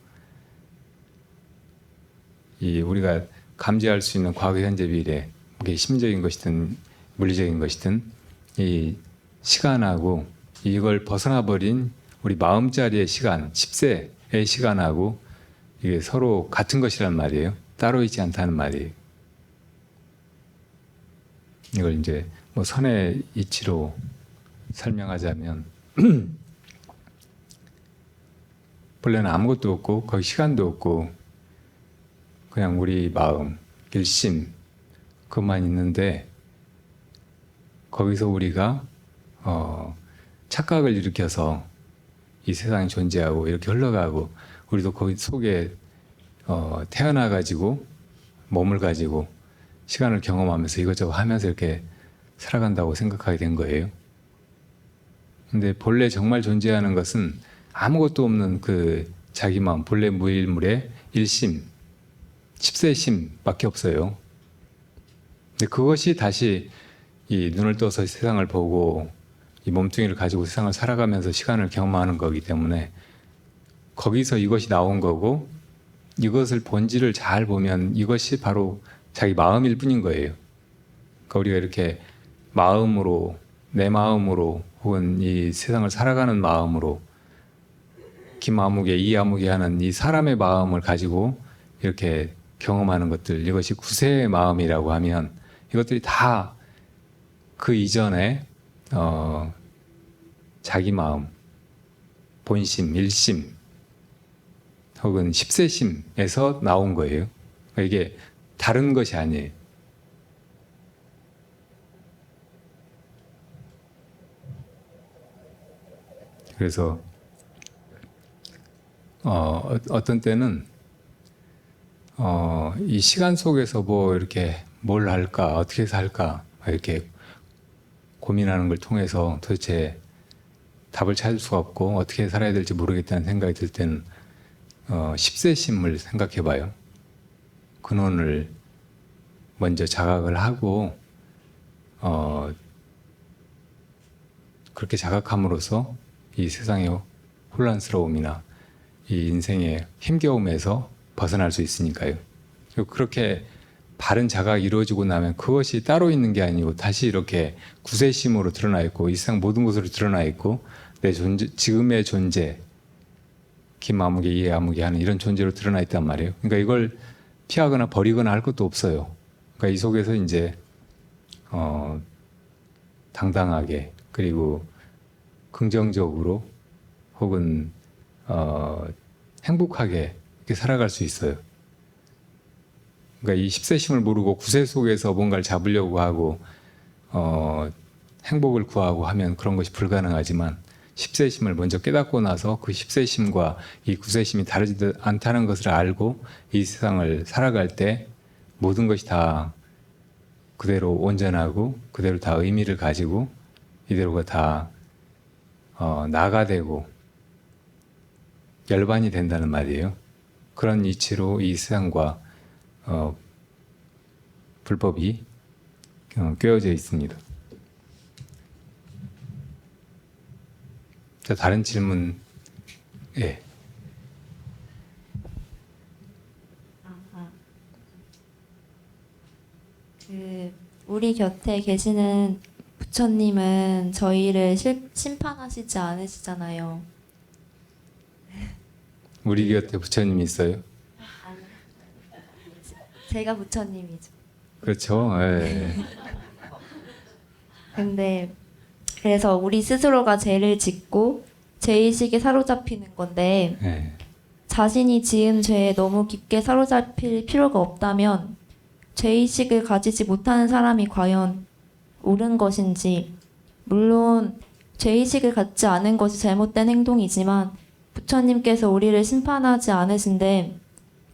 이 우리가 감지할 수 있는 과거, 현재, 미래, 이게 심적인 것이든 물리적인 것이든 이 시간하고 이걸 벗어나 버린 우리 마음자리의 시간, 10세의 시간하고 이게 서로 같은 것이란 말이에요. 따로 있지 않다는 말이에요. 이걸 이제 뭐 선의 이치로 설명하자면 본래는 아무것도 없고 거기 시간도 없고 그냥 우리 마음, 일심 그것만 있는데, 거기서 우리가 착각을 일으켜서 이 세상이 존재하고 이렇게 흘러가고, 우리도 거기 속에 태어나 가지고 몸을 가지고 시간을 경험하면서 이것저것 하면서 이렇게 살아간다고 생각하게 된 거예요. 근데 본래 정말 존재하는 것은 아무것도 없는 그 자기 마음, 본래 무일물의 일심, 10세심밖에 없어요. 근데 그것이 다시 이 눈을 떠서 세상을 보고 이 몸뚱이를 가지고 세상을 살아가면서 시간을 경험하는 거기 때문에, 거기서 이것이 나온 거고, 이것을 본질을 잘 보면 이것이 바로 자기 마음일 뿐인 거예요. 그러니까 우리가 이렇게 마음으로, 내 마음으로, 혹은 이 세상을 살아가는 마음으로 김아무개, 이아무개 하는 이 사람의 마음을 가지고 이렇게 경험하는 것들, 이것이 구세의 마음이라고 하면, 이것들이 다 그 이전에 자기 마음, 본심, 일심 혹은 십세심에서 나온 거예요. 그러니까 이게 다른 것이 아니에요. 그래서 어떤 때는 이 시간 속에서 뭐 이렇게 뭘 할까, 어떻게 살까 이렇게 고민하는 걸 통해서 도대체 답을 찾을 수가 없고 어떻게 살아야 될지 모르겠다는 생각이 들 때는 십세심을 생각해 봐요. 근원을 먼저 자각을 하고 그렇게 자각함으로써 이 세상의 혼란스러움이나 이 인생의 힘겨움에서 벗어날 수 있으니까요. 그리고 그렇게 바른 자각이 이루어지고 나면 그것이 따로 있는 게 아니고 다시 이렇게 구세심으로 드러나 있고 이 세상 모든 것으로 드러나 있고 내 존재, 지금의 존재, 김아무개, 이해아무개 하는 이런 존재로 드러나 있단 말이에요. 그러니까 이걸 피하거나 버리거나 할 것도 없어요. 그러니까 이 속에서 이제 당당하게 그리고 긍정적으로 혹은 행복하게 이렇게 살아갈 수 있어요. 그러니까 이 십세심을 모르고 구세 속에서 뭔가를 잡으려고 하고 행복을 구하고 하면 그런 것이 불가능하지만 십세심을 먼저 깨닫고 나서 그 십세심과 이 구세심이 다르지 않다는 것을 알고 이 세상을 살아갈 때 모든 것이 다 그대로 온전하고 그대로 다 의미를 가지고 이대로가 다 나가 되고 열반이 된다는 말이에요. 그런 이치로 이 세상과 불법이 꿰어져 있습니다. 자, 다른 질문. 예. 우리 곁에 계시는 부처님은 저희를 심판하시지 않으시잖아요. 우리 곁에 부처님이 있어요? 제가 부처님이죠. 그렇죠. 예. 근데 그래서 우리 스스로가 죄를 짓고 죄의식에 사로잡히는 건데 예. 자신이 지은 죄에 너무 깊게 사로잡힐 필요가 없다면 죄의식을 가지지 못하는 사람이 과연 옳은 것인지, 물론 죄의식을 갖지 않은 것이 잘못된 행동이지만 부처님께서 우리를 심판하지 않으신데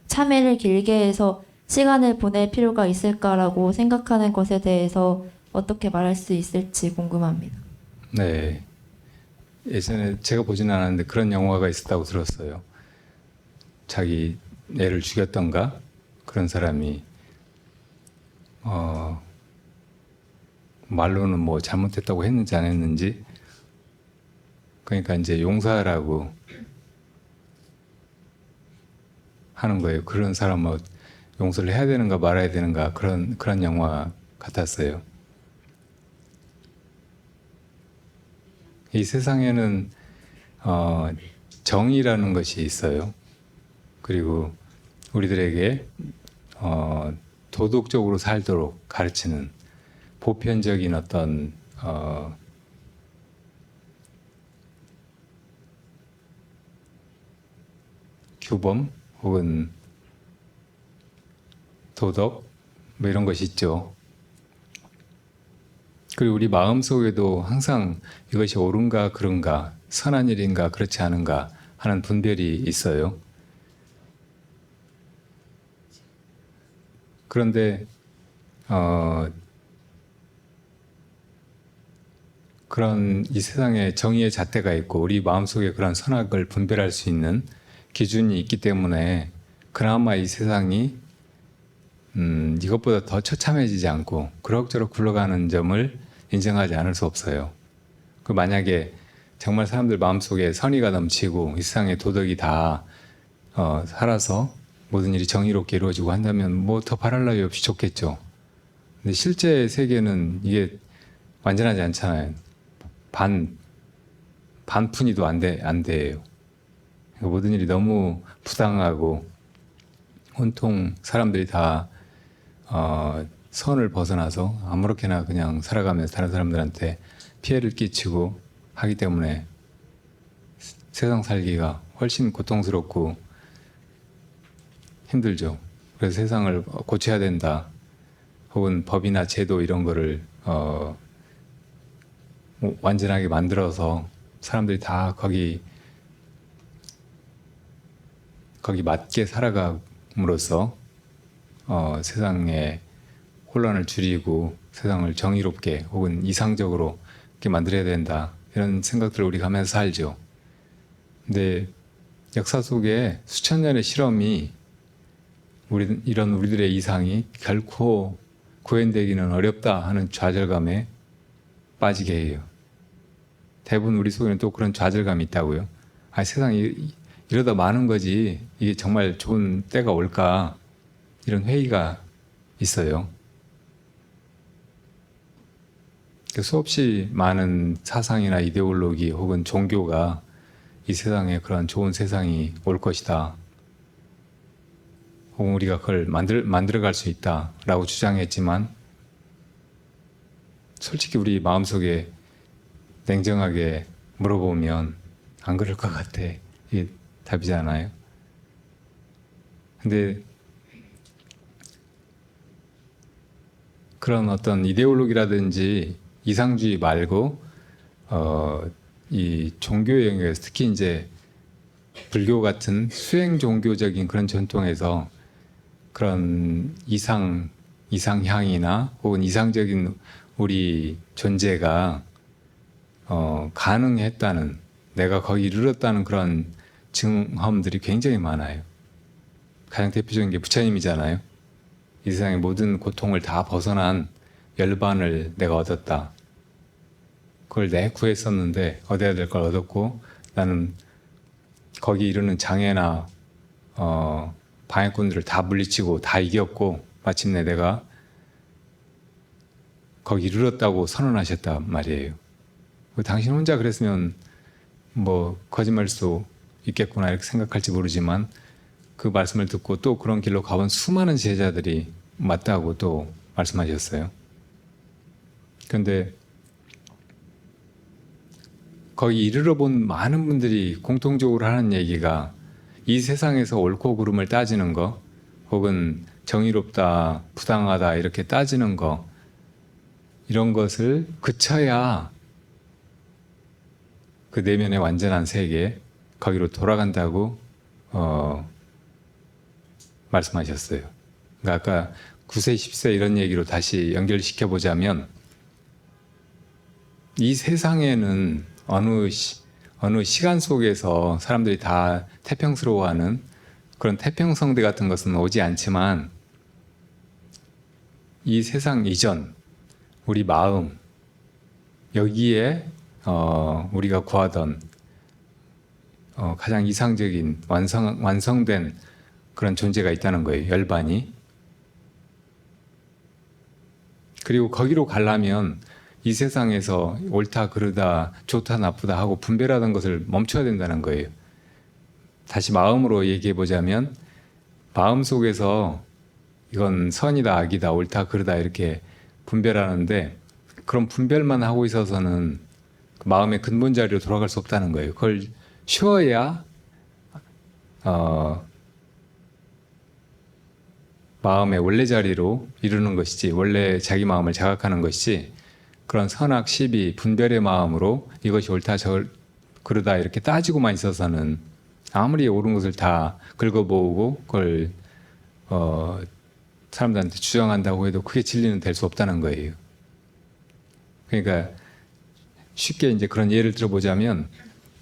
참회를 길게 해서 시간을 보낼 필요가 있을까라고 생각하는 것에 대해서 어떻게 말할 수 있을지 궁금합니다. 네. 예전에 제가 보진 않았는데 그런 영화가 있었다고 들었어요. 자기 애를 죽였던가 그런 사람이 말로는 뭐 잘못했다고 했는지 안 했는지 그러니까 이제 용서하라고 하는 거예요. 그런 사람 뭐 용서를 해야 되는가 말아야 되는가 그런 영화 같았어요. 이 세상에는 정의라는 것이 있어요. 그리고 우리들에게 도덕적으로 살도록 가르치는 보편적인 어떤 규범 혹은 도덕 뭐 이런 것이 있죠. 그리고 우리 마음속에도 항상 이것이 옳은가 그른가 선한 일인가 그렇지 않은가 하는 분별이 있어요. 그런데 그런 이 세상에 정의의 잣대가 있고 우리 마음속에 그런 선악을 분별할 수 있는 기준이 있기 때문에 그나마 이 세상이 이것보다 더 처참해지지 않고 그럭저럭 굴러가는 점을 인정하지 않을 수 없어요. 그 만약에 정말 사람들 마음속에 선의가 넘치고 이 세상에 도덕이 다 살아서 모든 일이 정의롭게 이루어지고 한다면 뭐 더 바랄 나위 없이 좋겠죠. 근데 실제 세계는 이게 완전하지 않잖아요. 반푼이도 안 돼요. 모든 일이 너무 부당하고 온통 사람들이 다 선을 벗어나서 아무렇게나 그냥 살아가면서 다른 사람들한테 피해를 끼치고 하기 때문에 세상 살기가 훨씬 고통스럽고 힘들죠. 그래서 세상을 고쳐야 된다. 혹은 법이나 제도 이런 거를 완전하게 만들어서 사람들이 다 거기 맞게 살아감으로써 세상의 혼란을 줄이고 세상을 정의롭게 혹은 이상적으로 이렇게 만들어야 된다. 이런 생각들을 우리가 하면서 살죠. 근데 역사 속에 수천 년의 실험이 이런 우리들의 이상이 결코 구현되기는 어렵다 하는 좌절감에 빠지게 해요. 대부분 우리 속에는 또 그런 좌절감이 있다고요. 세상이 이러다 마는 거지 이게 정말 좋은 때가 올까 이런 회의가 있어요. 수없이 많은 사상이나 이데올로기 혹은 종교가 이 세상에 그런 좋은 세상이 올 것이다. 혹은 우리가 그걸 만들어갈 수 있다라고 주장했지만 솔직히 우리 마음속에 냉정하게 물어보면 안 그럴 것 같아. 이게 답이잖아요. 근데 그런 어떤 이데올로기라든지 이상주의 말고 이 종교 영역에서 특히 이제 불교 같은 수행 종교적인 그런 전통에서 그런 이상향이나 혹은 이상적인 우리 존재가 가능했다는, 내가 거기 이르렀다는 그런 증험들이 굉장히 많아요. 가장 대표적인 게 부처님이잖아요. 이 세상의 모든 고통을 다 벗어난 열반을 내가 얻었다. 그걸 내 구했었는데 얻어야 될 걸 얻었고, 나는 거기 이르는 장애나 방해꾼들을 다 물리치고 다 이겼고, 마침내 내가 거기 이르렀다고 선언하셨단 말이에요. 당신 혼자 그랬으면 뭐 거짓말일 수도 있겠구나 이렇게 생각할지 모르지만, 그 말씀을 듣고 또 그런 길로 가본 수많은 제자들이 맞다고 또 말씀하셨어요. 그런데 거기 이르러 본 많은 분들이 공통적으로 하는 얘기가, 이 세상에서 옳고 그름을 따지는 거 혹은 정의롭다, 부당하다 이렇게 따지는 거, 이런 것을 그쳐야 그 내면의 완전한 세계, 거기로 돌아간다고 말씀하셨어요. 그러니까 아까 9세, 10세 이런 얘기로 다시 연결시켜 보자면, 이 세상에는 어느 시간 속에서 사람들이 다 태평스러워하는 그런 태평성대 같은 것은 오지 않지만, 이 세상 이전 우리 마음, 여기에 우리가 구하던 가장 이상적인 완성된 그런 존재가 있다는 거예요. 열반이. 그리고 거기로 가려면 이 세상에서 옳다 그르다 좋다 나쁘다 하고 분별하던 것을 멈춰야 된다는 거예요. 다시 마음으로 얘기해 보자면, 마음 속에서 이건 선이다 악이다 옳다 그르다 이렇게 분별하는데, 그런 분별만 하고 있어서는 그 마음의 근본 자리로 돌아갈 수 없다는 거예요. 그걸 쉬어야 마음의 원래 자리로 이루는 것이지, 원래 자기 마음을 자각하는 것이지, 그런 선악 시비 분별의 마음으로 이것이 옳다 그르다 이렇게 따지고만 있어서는 아무리 옳은 것을 다 긁어모으고 그걸 사람들한테 주장한다고 해도 그게 진리는 될 수 없다는 거예요. 그러니까 쉽게 이제 그런 예를 들어보자면,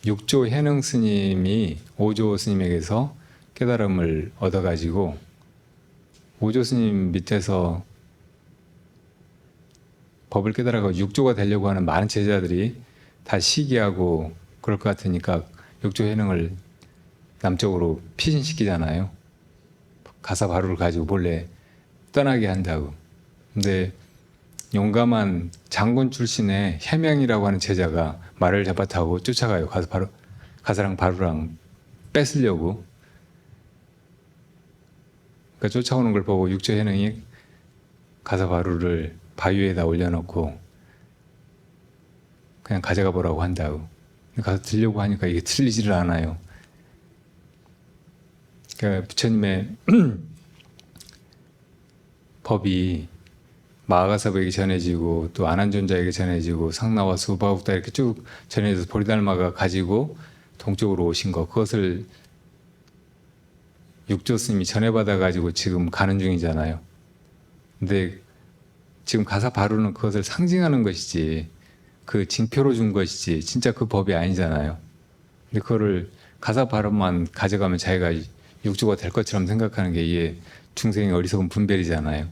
6조 해능 스님이 5조 스님에게서 깨달음을 얻어가지고 5조 스님 밑에서 법을 깨달아가지고 6조가 되려고 하는 많은 제자들이 다 시기하고 그럴 것 같으니까 6조 해능을 남쪽으로 피신시키잖아요. 가사바루를 가지고 몰래 떠나게 한다고. 근데 용감한 장군 출신의 해명이라고 하는 제자가 말을 잡아타고 쫓아가요. 가사랑 바루랑 뺏으려고. 그러니까 쫓아오는 걸 보고 6조 해능이 가사바루를 바위에다 올려놓고 그냥 가져가 보라고 한다고. 근데 가서 들려고 하니까 이게 틀리지를 않아요. 그러니까 부처님의 법이 마가사부에게 전해지고 또 아난존자에게 전해지고 상나와 수바국다 이렇게 쭉 전해져서 보리달마가 가지고 동쪽으로 오신 것, 그것을 육조 스님이 전해받아 가지고 지금 가는 중이잖아요. 근데 지금 가사 바루는 그것을 상징하는 것이지 그 징표로 준 것이지 진짜 그 법이 아니잖아요. 근데 그거를 가사 바루만 가져가면 자기가 육조가 될 것처럼 생각하는 게 이게 중생의 어리석은 분별이잖아요.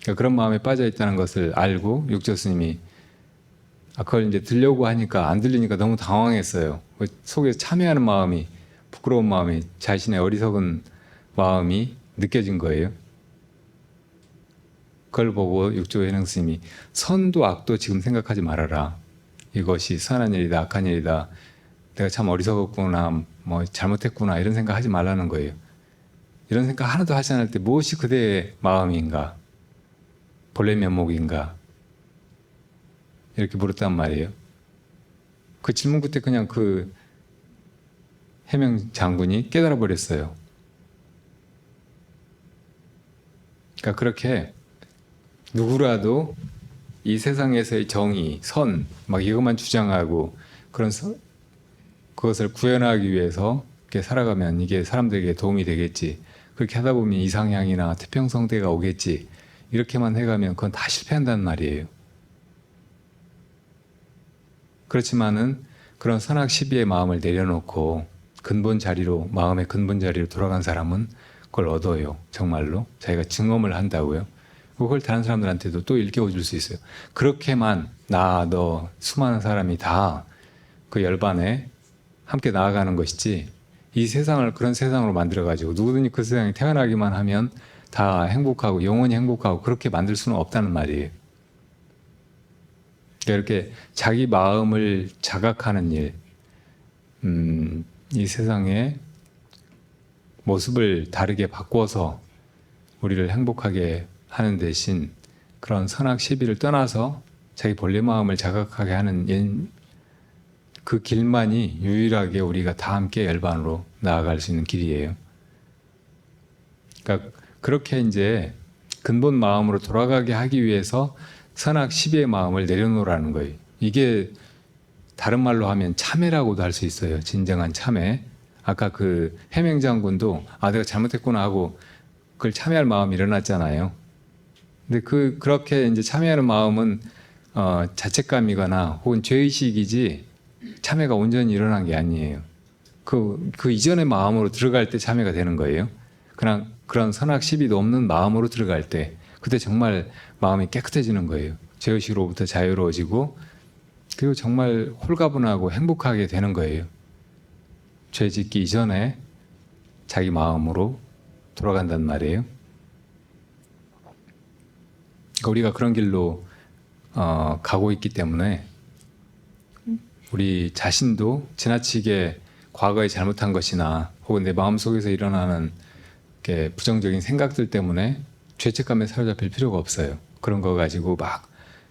그러니까 그런 마음에 빠져 있다는 것을 알고 육조 스님이 그걸 이제 들려고 하니까 안 들리니까 너무 당황했어요. 속에서 참여하는 마음이, 부끄러운 마음이, 자신의 어리석은 마음이 느껴진 거예요. 그걸 보고 육조 현행 스님이 선도 악도 지금 생각하지 말아라. 이것이 선한 일이다, 악한 일이다. 내가 참 어리석었구나, 뭐 잘못했구나 이런 생각 하지 말라는 거예요. 이런 생각 하나도 하지 않을 때 무엇이 그대의 마음인가? 본래 면목인가? 이렇게 물었단 말이에요. 그 질문 끝에 그냥 그 해명 장군이 깨달아 버렸어요. 그러니까 그렇게 누구라도 이 세상에서의 정의, 선, 막 이것만 주장하고 그것을 구현하기 위해서 이렇게 살아가면 이게 사람들에게 도움이 되겠지. 그렇게 하다 보면 이상향이나 태평성대가 오겠지. 이렇게만 해가면 그건 다 실패한다는 말이에요. 그렇지만은 그런 선악 시비의 마음을 내려놓고 근본 자리로, 마음의 근본 자리로 돌아간 사람은 그걸 얻어요. 정말로. 자기가 증험을 한다고요. 그걸 다른 사람들한테도 또 일깨워줄 수 있어요. 그렇게만 나, 너, 수많은 사람이 다 그 열반에 함께 나아가는 것이지 이 세상을 그런 세상으로 만들어가지고 누구든지 그 세상에 태어나기만 하면 다 행복하고 영원히 행복하고 그렇게 만들 수는 없다는 말이에요. 그러니까 이렇게 자기 마음을 자각하는 일, 이 세상의 모습을 다르게 바꿔서 우리를 행복하게 하는 대신 그런 선악 시비를 떠나서 자기 본래 마음을 자각하게 하는 그 길만이 유일하게 우리가 다 함께 열반으로 나아갈 수 있는 길이에요. 그러니까 그렇게 이제 근본 마음으로 돌아가게 하기 위해서 선악 시비의 마음을 내려놓으라는 거예요. 이게 다른 말로 하면 참회라고도 할 수 있어요. 진정한 참회. 아까 그 해명장군도 내가 잘못했구나 하고 그걸 참회할 마음이 일어났잖아요. 근데 그렇게 이제 참회하는 마음은 자책감이거나 혹은 죄의식이지 참회가 온전히 일어난 게 아니에요. 그 이전의 마음으로 들어갈 때 참회가 되는 거예요. 그냥 그런 선악 시비도 없는 마음으로 들어갈 때 그때 정말 마음이 깨끗해지는 거예요. 죄의식으로부터 자유로워지고 그리고 정말 홀가분하고 행복하게 되는 거예요. 죄 짓기 이전에 자기 마음으로 돌아간단 말이에요. 그러니까 우리가 그런 길로 가고 있기 때문에 우리 자신도 지나치게 과거에 잘못한 것이나 혹은 내 마음속에서 일어나는 부정적인 생각들 때문에 죄책감에 사로잡힐 필요가 없어요. 그런 거 가지고 막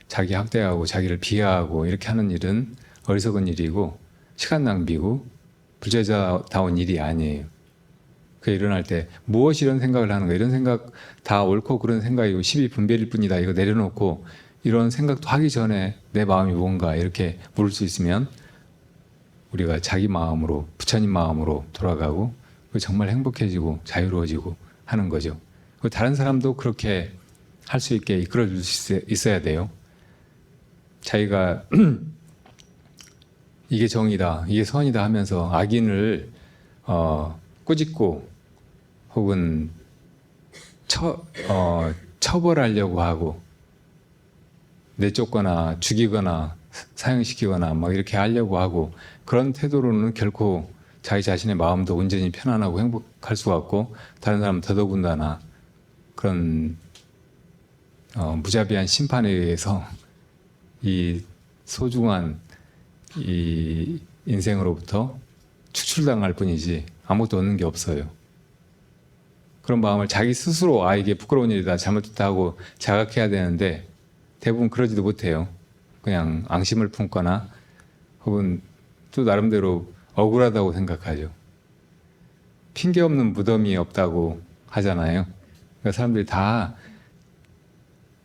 자기 학대하고 자기를 비하하고 이렇게 하는 일은 어리석은 일이고 시간 낭비고 불제자다운 일이 아니에요. 그게 일어날 때 무엇이 이런 생각을 하는가, 이런 생각 다 옳고 그런 생각이고 시비 분별일 뿐이다 이거 내려놓고 이런 생각도 하기 전에 내 마음이 뭔가 이렇게 물을 수 있으면 우리가 자기 마음으로, 부처님 마음으로 돌아가고 정말 행복해지고 자유로워지고 하는 거죠. 다른 사람도 그렇게 할 수 있게 이끌어줄 수 있어야 돼요. 자기가 이게 정의다, 이게 선이다 하면서 악인을 꾸짖고 혹은 처벌하려고 하고 내쫓거나 죽이거나 사형시키거나 막 이렇게 하려고 하고 그런 태도로는 결코 자기 자신의 마음도 온전히 편안하고 행복할 수가 없고 다른 사람은 더더군다나 그런 무자비한 심판에 의해서 이 소중한 이 인생으로부터 추출당할 뿐이지 아무것도 얻는 게 없어요. 그런 마음을 자기 스스로 이게 부끄러운 일이다 잘못했다 하고 자각해야 되는데 대부분 그러지도 못해요. 그냥 앙심을 품거나 혹은 또 나름대로 억울하다고 생각하죠. 핑계 없는 무덤이 없다고 하잖아요. 그러니까 사람들이 다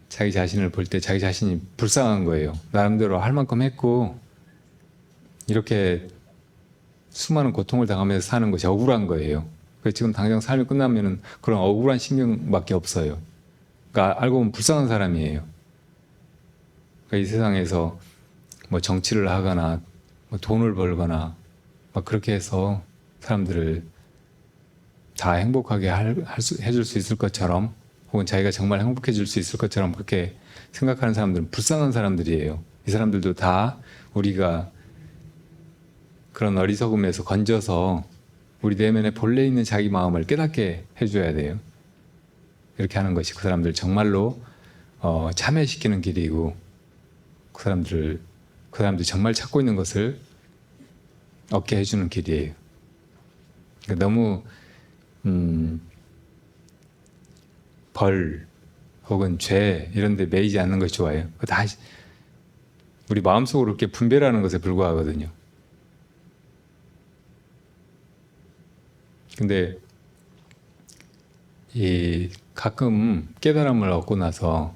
자기 자신을 볼 때 자기 자신이 불쌍한 거예요. 나름대로 할 만큼 했고 이렇게 수많은 고통을 당하면서 사는 것이 억울한 거예요. 그래서 지금 당장 삶이 끝나면은 그런 억울한 심경밖에 없어요. 그러니까 알고 보면 불쌍한 사람이에요. 그러니까 이 세상에서 뭐 정치를 하거나 뭐 돈을 벌거나 막 그렇게 해서 사람들을 다 행복하게 해줄 수 있을 것처럼 혹은 자기가 정말 행복해질 수 있을 것처럼 그렇게 생각하는 사람들은 불쌍한 사람들이에요. 이 사람들도 다 우리가 그런 어리석음에서 건져서 우리 내면에 본래 있는 자기 마음을 깨닫게 해줘야 돼요. 이렇게 하는 것이 그 사람들 정말로 참여시키는 길이고 그 사람들이 정말 찾고 있는 것을 얻게 해주는 길이에요. 그러니까 너무 벌 혹은 죄 이런 데 매이지 않는 것이 좋아요. 다 우리 마음속으로 이렇게 분별하는 것에 불과하거든요. 근데 이 가끔 깨달음을 얻고 나서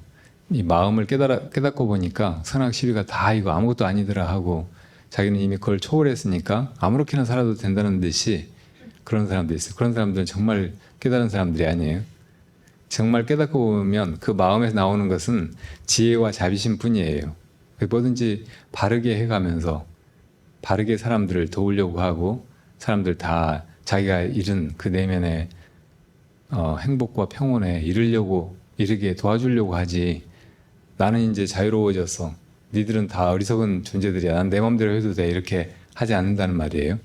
이 마음을 깨닫고 보니까 선악 시비가 다 이거 아무것도 아니더라 하고 자기는 이미 그걸 초월했으니까 아무렇게나 살아도 된다는 듯이 그런 사람도 있어요. 그런 사람들은 정말 깨달은 사람들이 아니에요. 정말 깨닫고 보면 그 마음에서 나오는 것은 지혜와 자비심 뿐이에요. 뭐든지 바르게 해가면서 바르게 사람들을 도우려고 하고 사람들 다 자기가 잃은 그 내면의 행복과 평온에 이르게 도와주려고 하지. 나는 이제 자유로워져서 니들은 다 어리석은 존재들이야. 난 내 마음대로 해도 돼. 이렇게 하지 않는다는 말이에요.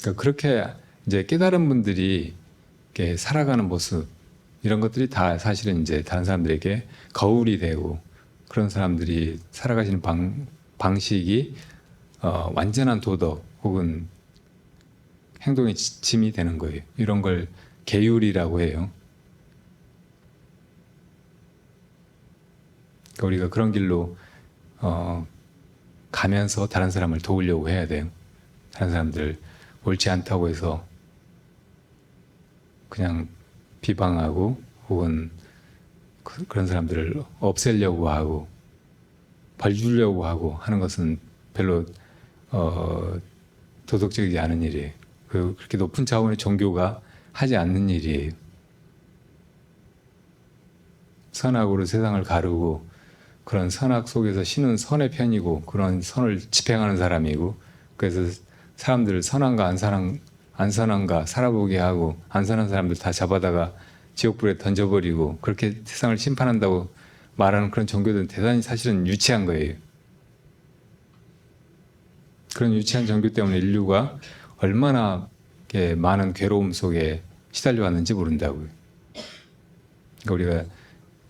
그러니까 그렇게 이제 깨달은 분들이 이렇게 살아가는 모습 이런 것들이 다 사실은 이제 다른 사람들에게 거울이 되고 그런 사람들이 살아가시는 방식이 완전한 도덕 혹은 행동의 지침이 되는 거예요. 이런 걸 계율이라고 해요. 그러니까 우리가 그런 길로 가면서 다른 사람을 도우려고 해야 돼요. 다른 사람들 옳지 않다고 해서 그냥 비방하고 혹은 그런 사람들을 없애려고 하고 벌 주려고 하고 하는 것은 별로 도덕적이지 않은 일이에요. 그렇게 높은 차원의 종교가 하지 않는 일이에요. 선악으로 세상을 가르고 그런 선악 속에서 신은 선의 편이고 그런 선을 집행하는 사람이고 그래서 사람들을 선한가 안 선한가 살아보게 하고 안 선한 사람들 다 잡아다가 지옥불에 던져버리고 그렇게 세상을 심판한다고 말하는 그런 종교들은 대단히 사실은 유치한 거예요. 그런 유치한 종교 때문에 인류가 얼마나 많은 괴로움 속에 시달려 왔는지 모른다고요. 그러니까 우리가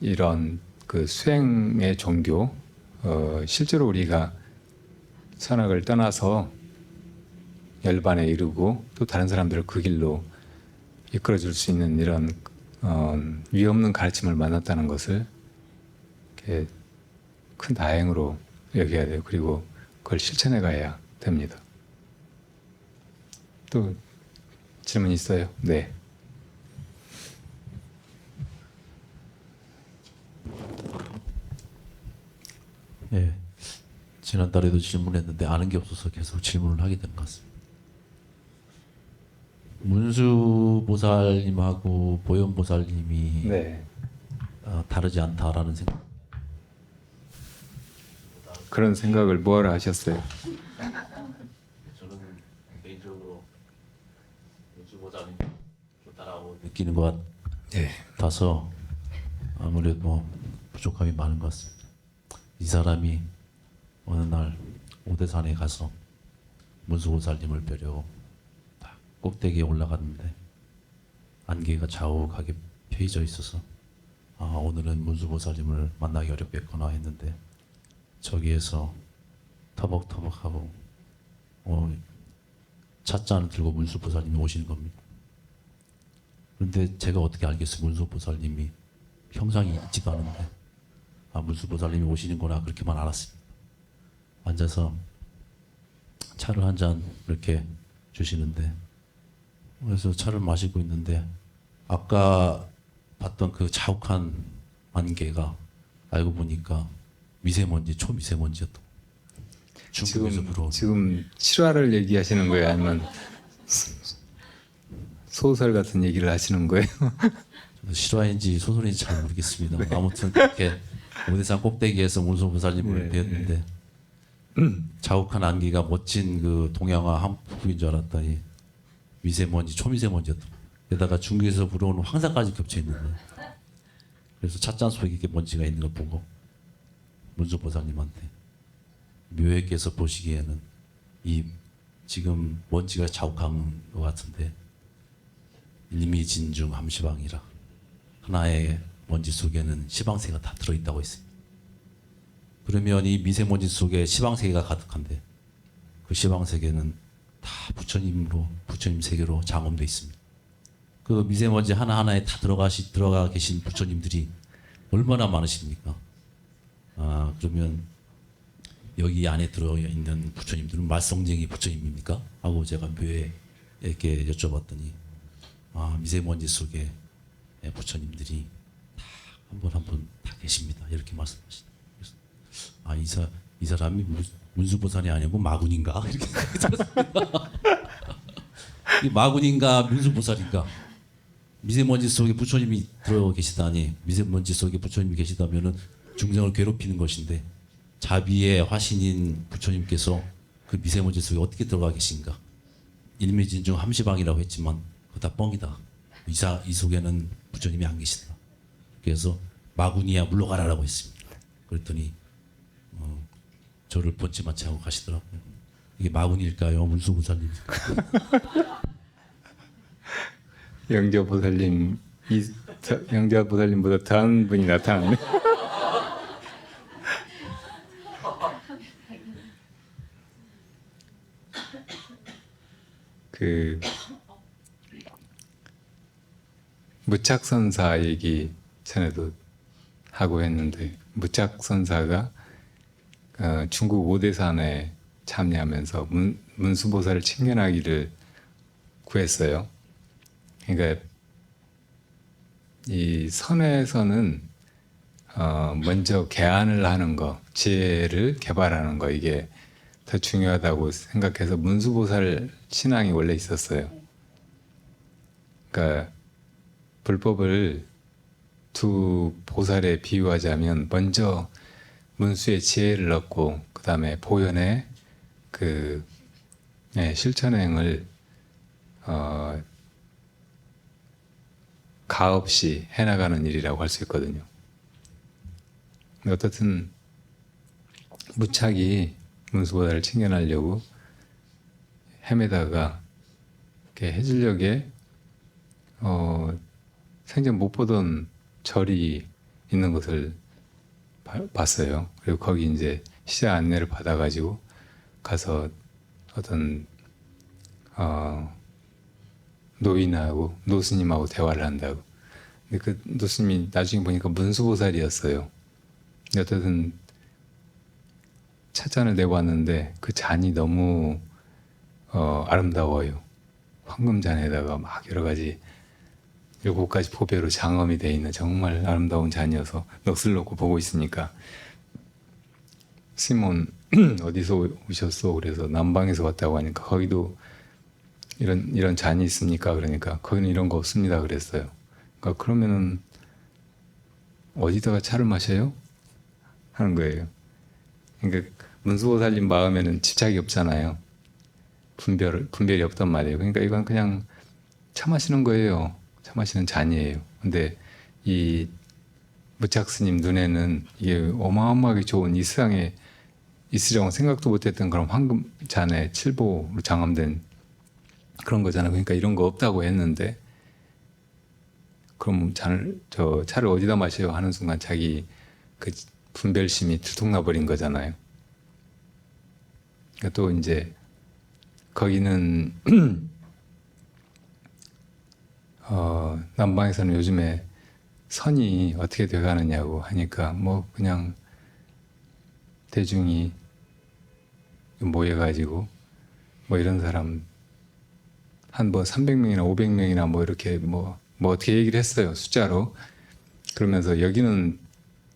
이런 그 수행의 종교, 실제로 우리가 선악을 떠나서 열반에 이르고 또 다른 사람들을 그 길로 이끌어줄 수 있는 이런 위없는 가르침을 만났다는 것을 이렇게 큰 다행으로 여겨야 돼요. 그리고 그걸 실천해 가야 됩니다. 또 질문 있어요? 네. 예. 지난달에도 질문했는데 아는 게 없어서 계속 질문을 하게 되는 것 같습니다. 문수보살님하고 보현보살님이 네. 다르지 않다라는 생각. 그런 생각을 뭐하러 하셨어요? 저는 개인적으로 문수보살님 좋다라고 느끼는 것 네. 같아서 아무래도 부족함이 많은 것 같습니다. 이 사람이 어느 날 오대산에 가서 문수보살님을 뵈려고 꼭대기에 올라갔는데 안개가 자욱하게 펴져 있어서 오늘은 문수보살님을 만나기 어렵겠구나 했는데 저기에서 터벅터벅하고 찻잔을 들고 문수보살님이 오시는 겁니다. 그런데 제가 어떻게 알겠어요? 문수보살님이 형상이 있지도 않은데 아, 문수보살님이 오시는구나 그렇게만 알았습니다. 앉아서 차를 한 잔 이렇게 주시는데, 그래서 차를 마시고 있는데 아까 봤던 그 자욱한 안개가 알고 보니까 미세먼지, 초미세먼지였던 거예요. 중국에서 불어온. 지금 실화를 얘기하시는 거예요? 아니면 소설 같은 얘기를 하시는 거예요? 저도 실화인지 소설인지 잘 모르겠습니다. 아무튼 그렇게 오대산 꼭대기에서 문수보살님을 뵀는데 자욱한 안개가 멋진 그 동양화 한폭인 줄 알았더니 미세먼지, 초미세먼지였던 거예요. 게다가 중국에서 불어오는 황사까지 겹쳐 있는 거예요. 그래서 찻잔 속에 이렇게 먼지가 있는 걸 보고 문수보살님한테 묘회께서 보시기에는 이 지금 먼지가 자욱한 것 같은데 일미진중 함시방이라, 하나의 먼지 속에는 시방세가 다 들어있다고 했습니다. 그러면 이 미세먼지 속에 시방세계가 가득한데 그 시방세계는 다 부처님으로, 부처님 세계로 장엄되어 있습니다. 그 미세먼지 하나하나에 다 들어가 계신 부처님들이 얼마나 많으십니까? 아, 그러면 여기 안에 들어있는 부처님들은 말썽쟁이 부처님입니까? 하고 제가 묘에 이렇게 여쭤봤더니 아, 미세먼지 속에 부처님들이 다 한 분 한 분 다 계십니다. 이렇게 말씀하시다. 그래서 아, 이 사람이 문수보살이 아니고 마군인가? 이렇게 들었습니다. 이 마군인가 문수보살인가? 미세먼지 속에 부처님이 들어 계시다니, 미세먼지 속에 부처님이 계시다면은 중생을 괴롭히는 것인데 자비의 화신인 부처님께서 그 미세먼지 속에 어떻게 들어가 계신가? 일미진중 함시방이라고 했지만 그거 다 뻥이다. 이 속에는 부처님이 안 계시다. 그래서 마군이야 물러가라라고 했습니다. 그랬더니 저를 번치마치 하고 가시더라고요. 이게 마군일까요? 문수보살님일까요? 영자보살님, 영자보살님보다 더한 분이 나타났네. 그 무착선사 얘기 전에도 하고 했는데, 무착선사가 중국 오대산에 참여하면서 문수보살을 친견하기를 구했어요. 그러니까 이 선에서는 먼저 개안을 하는 거, 지혜를 개발하는 거, 이게 더 중요하다고 생각해서 문수보살 신앙이 원래 있었어요. 그러니까 불법을 두 보살에 비유하자면 먼저 문수의 지혜를 얻고 그 다음에 보현의 그 실천행을 가없이 해나가는 일이라고 할 수 있거든요. 어떻든 무착이 문수보살을 칭견하려고 헤매다가 이렇게 해질녘에 생전 못 보던 절이 있는 것을 봤어요. 그리고 거기 이제 시자 안내를 받아가지고 가서 어떤 노인하고 노스님하고 대화를 한다고. 근데 그 노스님이 나중에 보니까 문수보살이었어요. 어쨌든 찻잔을 내고 왔는데 그 잔이 너무 아름다워요. 황금잔에다가 막 여러 가지 7가지 포배로 장엄이 돼 있는 정말 아름다운 잔이어서 넋을 놓고 보고 있으니까 시몬 어디서 오셨어? 그래서 남방에서 왔다고 하니까 거기도 이런 잔이 있습니까? 그러니까 거기는 이런 거 없습니다. 그랬어요. 그러니까 그러면은 어디다가 차를 마셔요? 하는 거예요. 그러니까 문수보살님 마음에는 집착이 없잖아요. 분별이 없단 말이에요. 그러니까 이건 그냥 차 마시는 거예요. 차 마시는 잔이에요. 근데 이 무착스님 눈에는 이게 어마어마하게 좋은 이 세상에 있으려고 생각도 못했던 그런 황금 잔에 칠보로 장엄된 그런 거잖아요. 그러니까 이런 거 없다고 했는데 그럼 차를 어디다 마셔요? 하는 순간 자기 그 분별심이 들통나버린 거잖아요. 그러니까 또 이제 거기는 남방에서는 요즘에 선이 어떻게 돼가느냐고 하니까 뭐 그냥 대중이 모여가지고 뭐 이런 사람 한 뭐 300명이나 500명이나 뭐 이렇게 뭐 어떻게 얘기를 했어요, 숫자로. 그러면서 여기는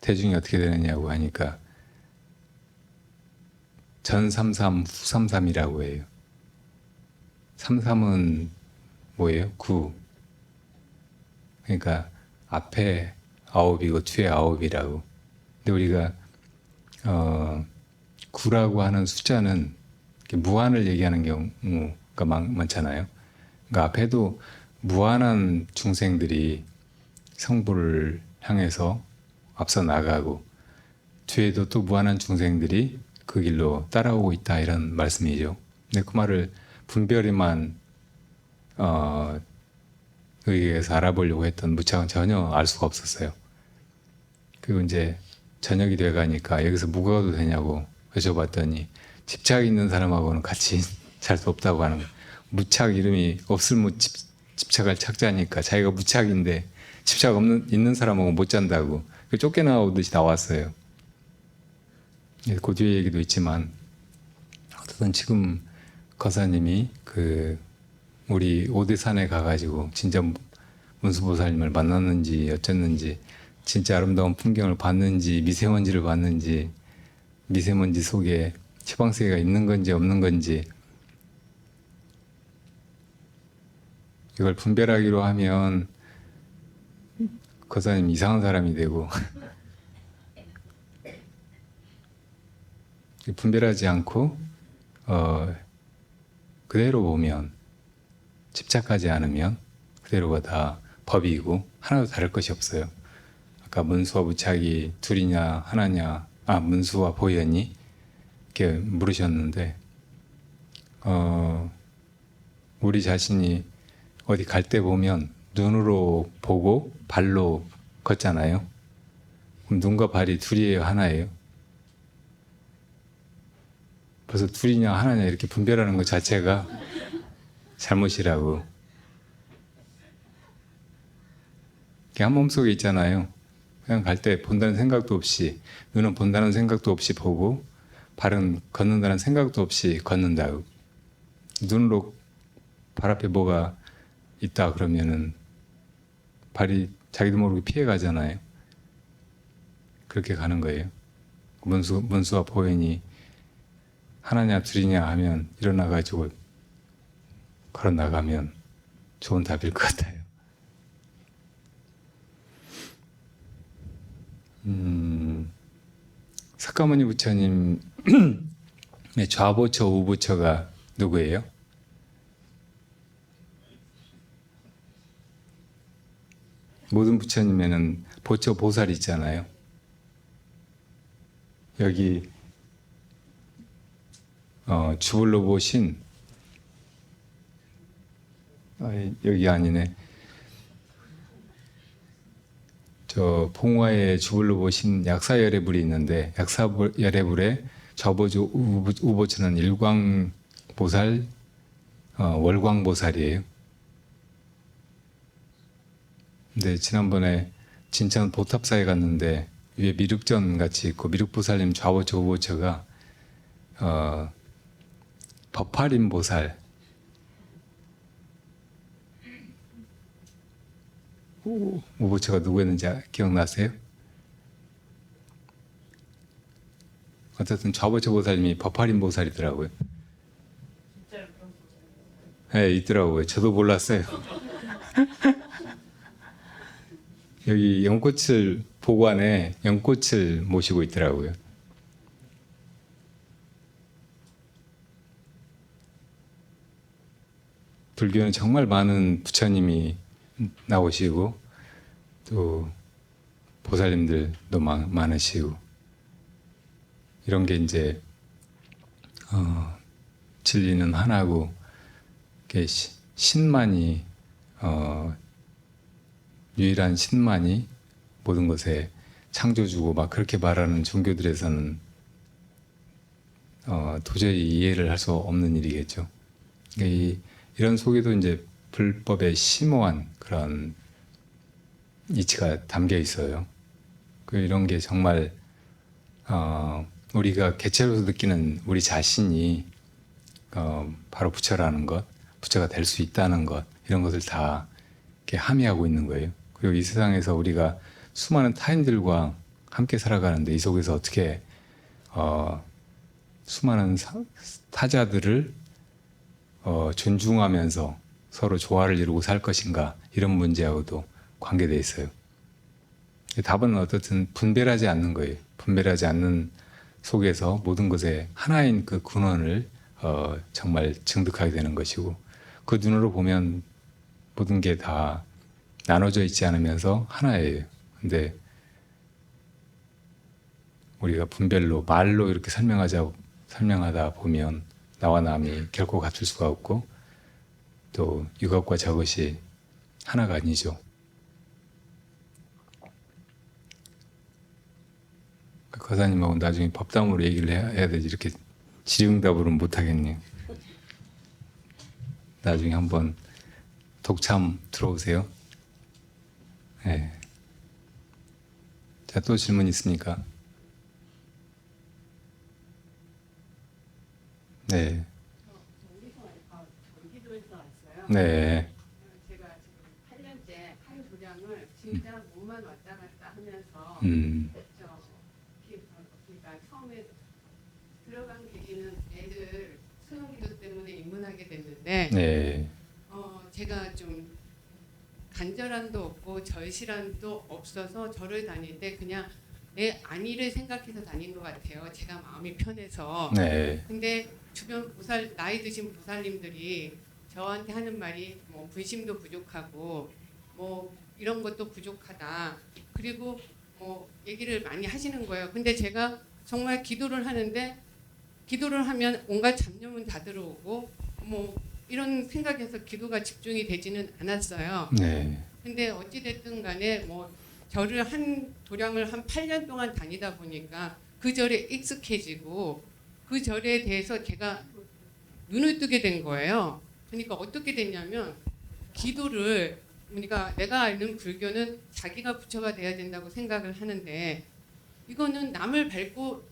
대중이 어떻게 되느냐고 하니까 전 33, 후 33이라고 해요. 33은 뭐예요? 9. 그러니까 앞에 9이고 뒤에 9이라고. 근데 우리가 9라고 하는 숫자는 이렇게 무한을 얘기하는 경우가 많잖아요. 그러니까 앞에도 무한한 중생들이 성부를 향해서 앞서 나가고 뒤에도 또 무한한 중생들이 그 길로 따라오고 있다, 이런 말씀이죠. 근데 그 말을 분별히만 의해서 알아보려고 했던 무착은 전혀 알 수가 없었어요. 그리고 이제 저녁이 돼가니까 여기서 묵어도 되냐고 여쭤봤더니 집착 있는 사람하고는 같이 잘 수 없다고 하는 거예요. 무착 이름이 없을 집착할 착자니까 자기가 무착인데 집착 있는 사람하고 못 잔다고 쫓겨나오듯이 나왔어요. 그 뒤에 얘기도 있지만 어쨌든 지금 거사님이 그 우리 오대산에 가가지고 진짜 문수보살님을 만났는지 어쨌는지, 진짜 아름다운 풍경을 봤는지 미세먼지를 봤는지, 미세먼지 속에 시방세계가 있는 건지 없는 건지, 이걸 분별하기로 하면 거사님 이상한 사람이 되고 분별하지 않고 그대로 보면, 집착하지 않으면 그대로가 다 법이고 하나도 다를 것이 없어요. 아까 문수와 부착이 둘이냐 하나냐, 문수와 보현이 이렇게 물으셨는데 우리 자신이 어디 갈 때 보면 눈으로 보고 발로 걷잖아요. 그럼 눈과 발이 둘이에요, 하나예요? 벌써 둘이냐 하나냐 이렇게 분별하는 것 자체가 잘못이라고. 한 몸속에 있잖아요. 그냥 갈 때 본다는 생각도 없이, 눈은 본다는 생각도 없이 보고 발은 걷는다는 생각도 없이 걷는다고. 눈으로 발 앞에 뭐가 있다 그러면은 발이 자기도 모르게 피해 가잖아요. 그렇게 가는 거예요. 문수와 보현이 하나냐 둘이냐 하면 일어나 가지고 걸어 나가면 좋은 답일 것 같아요. 석가모니 부처님의 좌보처 우보처가 누구예요? 모든 부처님에는 보처 보살이 있잖아요. 여기 주불로 보신 여기 아니네. 저 봉화에 주불로 보신 약사열애불이 있는데, 약사열애불의 좌보처 우보처는 일광보살, 월광보살이에요. 근데 지난번에 진천 보탑사에 갔는데 위에 미륵전 같이 있고 미륵보살님 좌보처 우보처가 법화림 보살, 우보처가 누구였는지 기억나세요? 어쨌든 좌보처 보살님이 법화림 보살이더라고요. 네, 있더라고요. 저도 몰랐어요. 여기 연꽃을 보관에 연꽃을 모시고 있더라고요. 불교는 정말 많은 부처님이 나오시고 또 보살님들도 많으시고, 이런 게 이제 진리는 하나고 신만이 유일한 신만이 모든 것에 창조주고 막 그렇게 말하는 종교들에서는 도저히 이해를 할 수 없는 일이겠죠. 그러니까 이런 속에도 이제 불법에 심오한 그런 이치가 담겨 있어요. 이런 게 정말 우리가 개체로서 느끼는 우리 자신이 바로 부처라는 것, 부처가 될 수 있다는 것, 이런 것을 다 이렇게 함의하고 있는 거예요. 그리고 이 세상에서 우리가 수많은 타인들과 함께 살아가는데 이 속에서 어떻게 수많은 타자들을 존중하면서 서로 조화를 이루고 살 것인가, 이런 문제하고도 관계되어 있어요. 답은 어떻든 분별하지 않는 거예요. 분별하지 않는 속에서 모든 것에 하나인 그 근원을 정말 증득하게 되는 것이고, 그 눈으로 보면 모든 게 다 나눠져 있지 않으면서 하나예요. 근데 우리가 분별로 말로 이렇게 설명하다 보면 나와 남이 결코 같을 수가 없고, 또 이것과 저것이 하나가 아니죠. 거사님하고 나중에 법담으로 얘기를 해야 되지, 이렇게 질의응답으로는 못하겠네요. 나중에 한번 독참 들어오세요. 네. 자, 또 질문 있습니까? 네. 경기도에서 왔어요. 네. 제가 지금 8년째 한 도량을 진짜 몸만 왔다 갔다 하면서 그러니까 처음에 들어간 계기는 애들 수능기도 때문에 입문하게 됐는데 네. 제가 좀 간절함도 없고 절실함도 없어서 절을 다닐 때 그냥 내 안위를 생각해서 다닌 것 같아요. 제가 마음이 편해서. 네. 근데 주변 나이 드신 보살님들이 저한테 하는 말이 뭐 분심도 부족하고 뭐 이런 것도 부족하다. 그리고 뭐 얘기를 많이 하시는 거예요. 근데 제가 정말 기도를 하는데, 기도를 하면 온갖 잡념은 다 들어오고 뭐 이런 생각에서 기도가 집중이 되지는 않았어요. 네. 근데 어찌 됐든 간에 뭐 절을 한 도량을 한 8년 동안 다니다 보니까 그 절에 익숙해지고 그 절에 대해서 제가 눈을 뜨게 된 거예요. 그러니까 어떻게 됐냐면, 기도를, 그러니까 내가 아는 불교는 자기가 부처가 돼야 된다고 생각을 하는데, 이거는 남을 밟고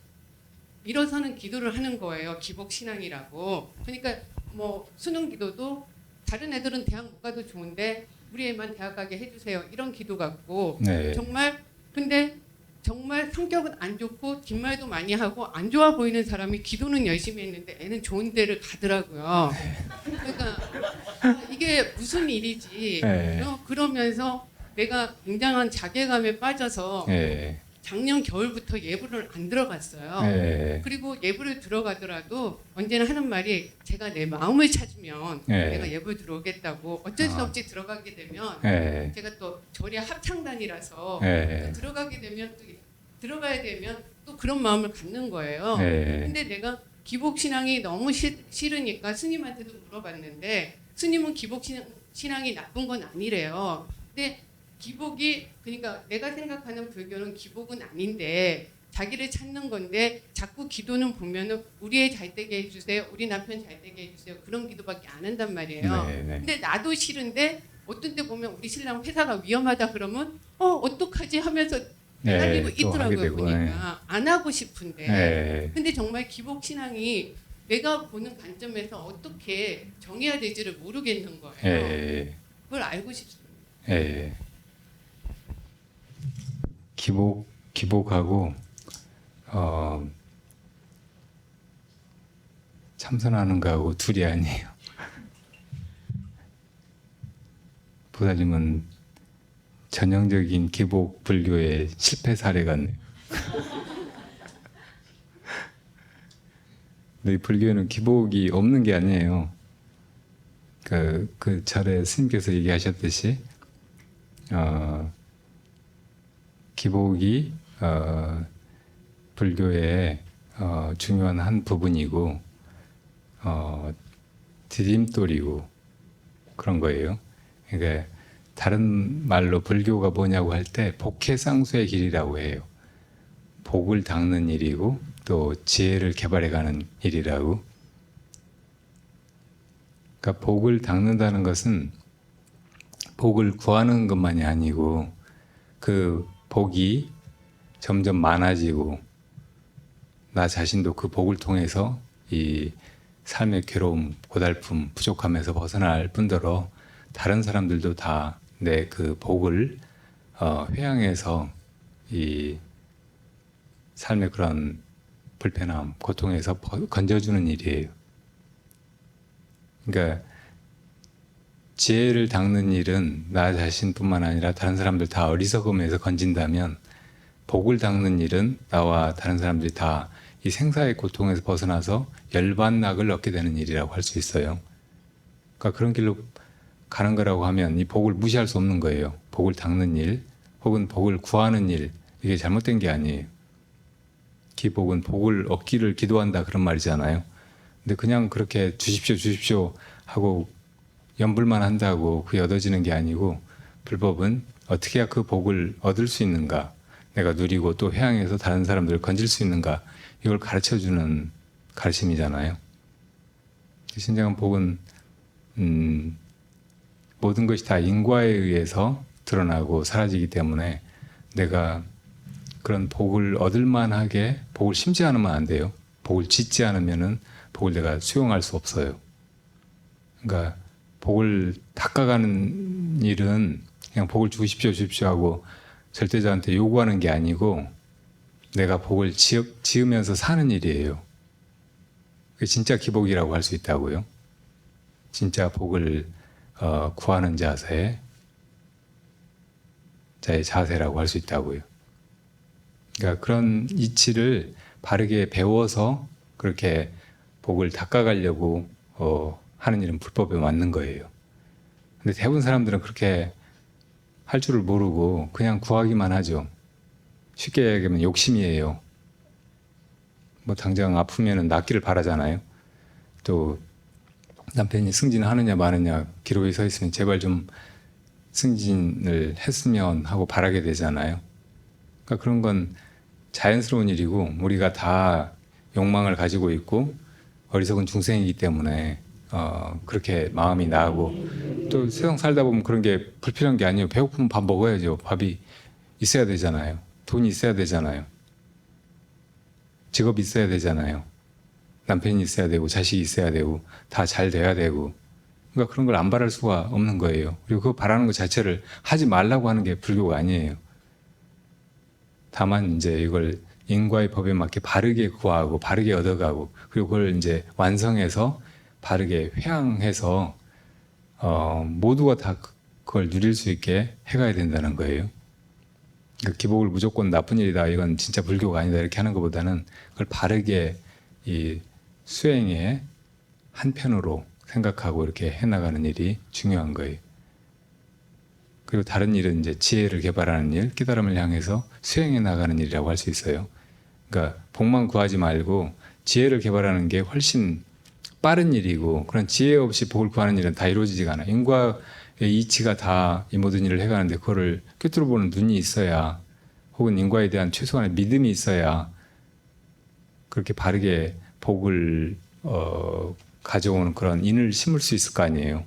일어서는 기도를 하는 거예요. 기복신앙이라고. 그러니까 뭐 수능 기도도 다른 애들은 대학 못 가도 좋은데 우리 애만 대학 가게 해주세요, 이런 기도 같고. 네. 정말 근데 정말 성격은 안 좋고 뒷말도 많이 하고 안 좋아 보이는 사람이 기도는 열심히 했는데 애는 좋은 데를 가더라고요. 그러니까 이게 무슨 일이지. 네. 그러면서 내가 굉장한 자괴감에 빠져서 네. 작년 겨울부터 예불을 안 들어갔어요. 네. 그리고 예불을 들어가더라도 언제나 하는 말이, 제가 내 마음을 찾으면 네. 내가 예불 들어오겠다고. 어쩔 수 없이 들어가게 되면 네. 제가 또 절의 합창단이라서 네. 들어가게 되면 또 들어가야 되면 또 그런 마음을 갖는 거예요. 네. 근데 내가 기복신앙이 너무 싫으니까 스님한테도 물어봤는데, 스님은 기복신앙이 나쁜 건 아니래요. 근데 기복이, 그러니까 내가 생각하는 불교는 기복은 아닌데 자기를 찾는 건데, 자꾸 기도는 보면은 우리 애 잘 되게 해주세요, 우리 남편 잘 되게 해주세요, 그런 기도밖에 안 한단 말이에요. 네. 네. 근데 나도 싫은데 어떤 때 보면 우리 신랑 회사가 위험하다 그러면 어떡하지 하면서 기다리고 또 하게 있더라고요. 되고, 보니까 안 하고 싶은데. 네. 근데 정말 기복신앙이 내가 보는 관점에서 어떻게 정해야 될지를 모르겠는 거예요. 네. 그걸 알고 싶습니다. 예. 기복하고 참선하는 거하고 둘이 아니에요. 보살님은 전형적인 기복 불교의 실패 사례 같네요. 근데 불교에는 기복이 없는 게 아니에요. 그 절에 스님께서 얘기하셨듯이 기복이 불교의 중요한 한 부분이고 디딤돌이고 그런 거예요. 그러니까 다른 말로 불교가 뭐냐고 할 때 복해쌍수의 길이라고 해요. 복을 닦는 일이고 또 지혜를 개발해가는 일이라고. 그러니까 복을 닦는다는 것은 복을 구하는 것만이 아니고 그 복이 점점 많아지고 나 자신도 그 복을 통해서 이 삶의 괴로움, 고달픔, 부족함에서 벗어날 뿐더러 다른 사람들도 다 내 그 복을 회양해서 이 삶의 그런 불편함, 고통에서 건져주는 일이에요. 그러니까 지혜를 닦는 일은 나 자신뿐만 아니라 다른 사람들 다 어리석음에서 건진다면 복을 닦는 일은 나와 다른 사람들이 다 이 생사의 고통에서 벗어나서 열반낙을 얻게 되는 일이라고 할 수 있어요. 그러니까 그런 길로 가는 거라고 하면 이 복을 무시할 수 없는 거예요. 복을 닦는 일 혹은 복을 구하는 일, 이게 잘못된 게 아니에요. 기복은 복을 얻기를 기도한다 그런 말이잖아요. 근데 그냥 그렇게 주십시오 주십시오 하고 염불만 한다고 그게 얻어지는 게 아니고, 불법은 어떻게 해야 그 복을 얻을 수 있는가, 내가 누리고 또 회양해서 다른 사람들을 건질 수 있는가, 이걸 가르쳐주는 가르침이잖아요. 진정한 복은 모든 것이 다 인과에 의해서 드러나고 사라지기 때문에 내가 그런 복을 얻을 만하게 복을 심지 않으면 안 돼요. 복을 짓지 않으면은 복을 내가 수용할 수 없어요. 그러니까 복을 닦아가는 일은 그냥 복을 주십시오 주십시오 하고 절대자한테 요구하는 게 아니고 내가 복을 지으면서 사는 일이에요. 그게 진짜 기복이라고 할 수 있다고요. 진짜 복을 구하는 자의 자세라고 할 수 있다고요. 그러니까 그런 이치를 바르게 배워서 그렇게 복을 닦아가려고 하는 일은 불법에 맞는 거예요. 근데 대부분 사람들은 그렇게 할 줄을 모르고 그냥 구하기만 하죠. 쉽게 얘기하면 욕심이에요. 뭐 당장 아프면은 낫기를 바라잖아요. 또 남편이 승진하느냐 마느냐 기록이 서 있으면 제발 좀 승진을 했으면 하고 바라게 되잖아요. 그러니까 그런 건 자연스러운 일이고 우리가 다 욕망을 가지고 있고 어리석은 중생이기 때문에 그렇게 마음이 나고, 또 세상 살다 보면 그런 게 불필요한 게 아니에요. 배고프면 밥 먹어야죠. 밥이 있어야 되잖아요. 돈이 있어야 되잖아요. 직업이 있어야 되잖아요. 남편이 있어야 되고 자식이 있어야 되고 다 잘 돼야 되고, 그러니까 그런 걸 안 바랄 수가 없는 거예요. 그리고 그거 바라는 것 자체를 하지 말라고 하는 게 불교가 아니에요. 다만 이제 이걸 인과의 법에 맞게 바르게 구하고 바르게 얻어가고, 그리고 그걸 이제 완성해서 바르게 회양해서 모두가 다 그걸 누릴 수 있게 해가야 된다는 거예요. 그러니까 기복을 무조건 나쁜 일이다, 이건 진짜 불교가 아니다 이렇게 하는 것보다는 그걸 바르게 이 수행의 한편으로 생각하고 이렇게 해나가는 일이 중요한 거예요. 그리고 다른 일은 이제 지혜를 개발하는 일, 깨달음을 향해서 수행해 나가는 일이라고 할 수 있어요. 그러니까 복만 구하지 말고 지혜를 개발하는 게 훨씬 빠른 일이고, 그런 지혜 없이 복을 구하는 일은 다 이루어지지가 않아요. 인과의 이치가 다 이 모든 일을 해가는데 그거를 꿰뚫어 보는 눈이 있어야, 혹은 인과에 대한 최소한의 믿음이 있어야 그렇게 바르게 복을 가져오는 그런 인을 심을 수 있을 거 아니에요.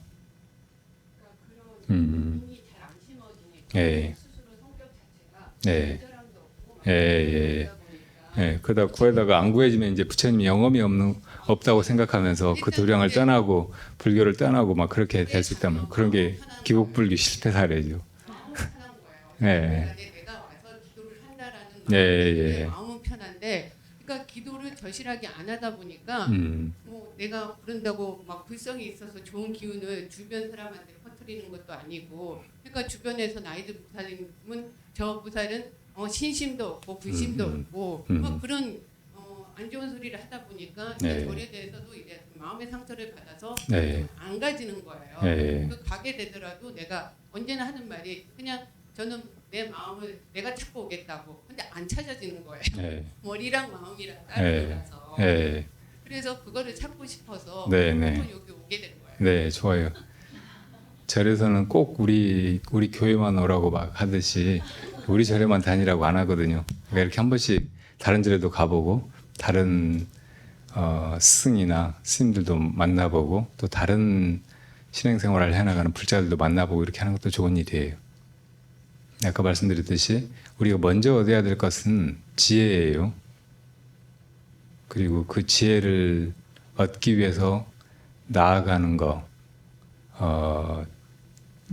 눈이 잘 안 심어지니까 예. 스스로 성격 자체가 예. 친절함도 없고 예. 그러다 보니까 예. 그러다 구하다가 안 구해지면 이제 부처님이 영험이 없다고 생각하면서 그 도량을 떠나고 불교를 떠나고 막 그렇게 될 수 있다면, 그런 게 기복불교 실패 사례죠. 마음은 편한 거예요. 예. 내가 와서 기도를 한다라는 예. 마음은 편한데, 그러니까 기도를 절실하게 안 하다 보니까 뭐 내가 그런다고 막 불성이 있어서 좋은 기운을 주변 사람한테 퍼뜨리는 것도 아니고, 그러니까 주변에서 나이들 부살님은 저 부살은 신심도 없고 불심도 없고 막 그런 안 좋은 소리를 하다 보니까 네. 절에 대해서도 이제 마음의 상처를 받아서 네. 안 가지는 거예요. 네. 그 가게 되더라도 내가 언제나 하는 말이 그냥 저는 내 마음을 내가 찾고 오겠다고. 근데 안 찾아지는 거예요. 예. 머리랑 마음이랑 예. 따라서. 예. 그래서 그거를 찾고 싶어서 네, 한번 네. 여기 오게 된 거예요. 네, 좋아요. 절에서는 꼭 우리 교회만 오라고 막 하듯이 우리 절에만 다니라고 안 하거든요. 그러니까 이렇게 한 번씩 다른 절에도 가보고 다른 스승이나 스님들도 만나보고 또 다른 신행생활을 해나가는 불자들도 만나보고 이렇게 하는 것도 좋은 일이에요. 아까 말씀드렸듯이 우리가 먼저 얻어야 될 것은 지혜예요. 그리고 그 지혜를 얻기 위해서 나아가는 거,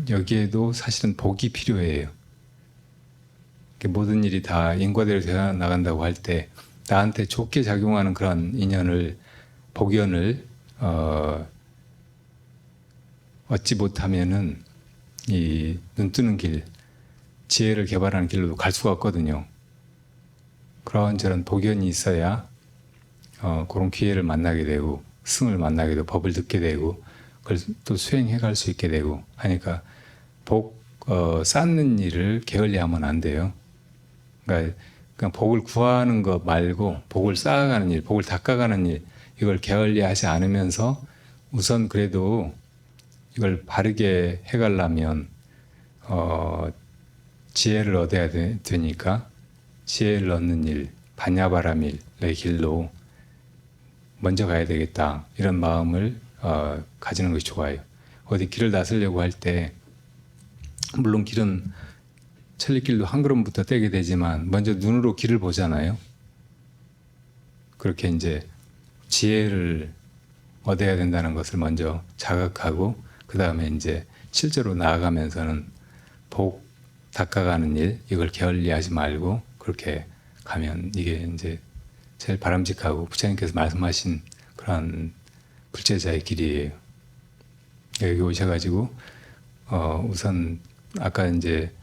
여기에도 사실은 복이 필요해요. 모든 일이 다 인과대로 되어 나간다고 할 때 나한테 좋게 작용하는 그런 인연을, 복연을 얻지 못하면은 이 눈뜨는 길, 지혜를 개발하는 길로 갈 수가 없거든요. 그런 저런 복연이 있어야 그런 기회를 만나게 되고 승을 만나게 되고 법을 듣게 되고 그걸 또 수행해 갈 수 있게 되고 하니까 쌓는 일을 게을리하면 안 돼요. 그러니까 그냥 복을 구하는 것 말고 복을 쌓아가는 일, 복을 닦아가는 일, 이걸 게을리하지 않으면서 우선 그래도 이걸 바르게 해가려면 지혜를 얻어야 되니까 지혜를 얻는 일, 반야바람일의 길로 먼저 가야 되겠다, 이런 마음을 가지는 것이 좋아요. 어디 길을 나서려고 할 때 물론 길은 천리길도 한 걸음부터 떼게 되지만 먼저 눈으로 길을 보잖아요. 그렇게 이제 지혜를 얻어야 된다는 것을 먼저 자각하고 그 다음에 이제 실제로 나아가면서는 복 닦아가는 일, 이걸 게을리하지 말고 그렇게 가면 이게 이제 제일 바람직하고 부처님께서 말씀하신 그런 불제자의 길이에요. 여기 오셔가지고 우선 아까 이제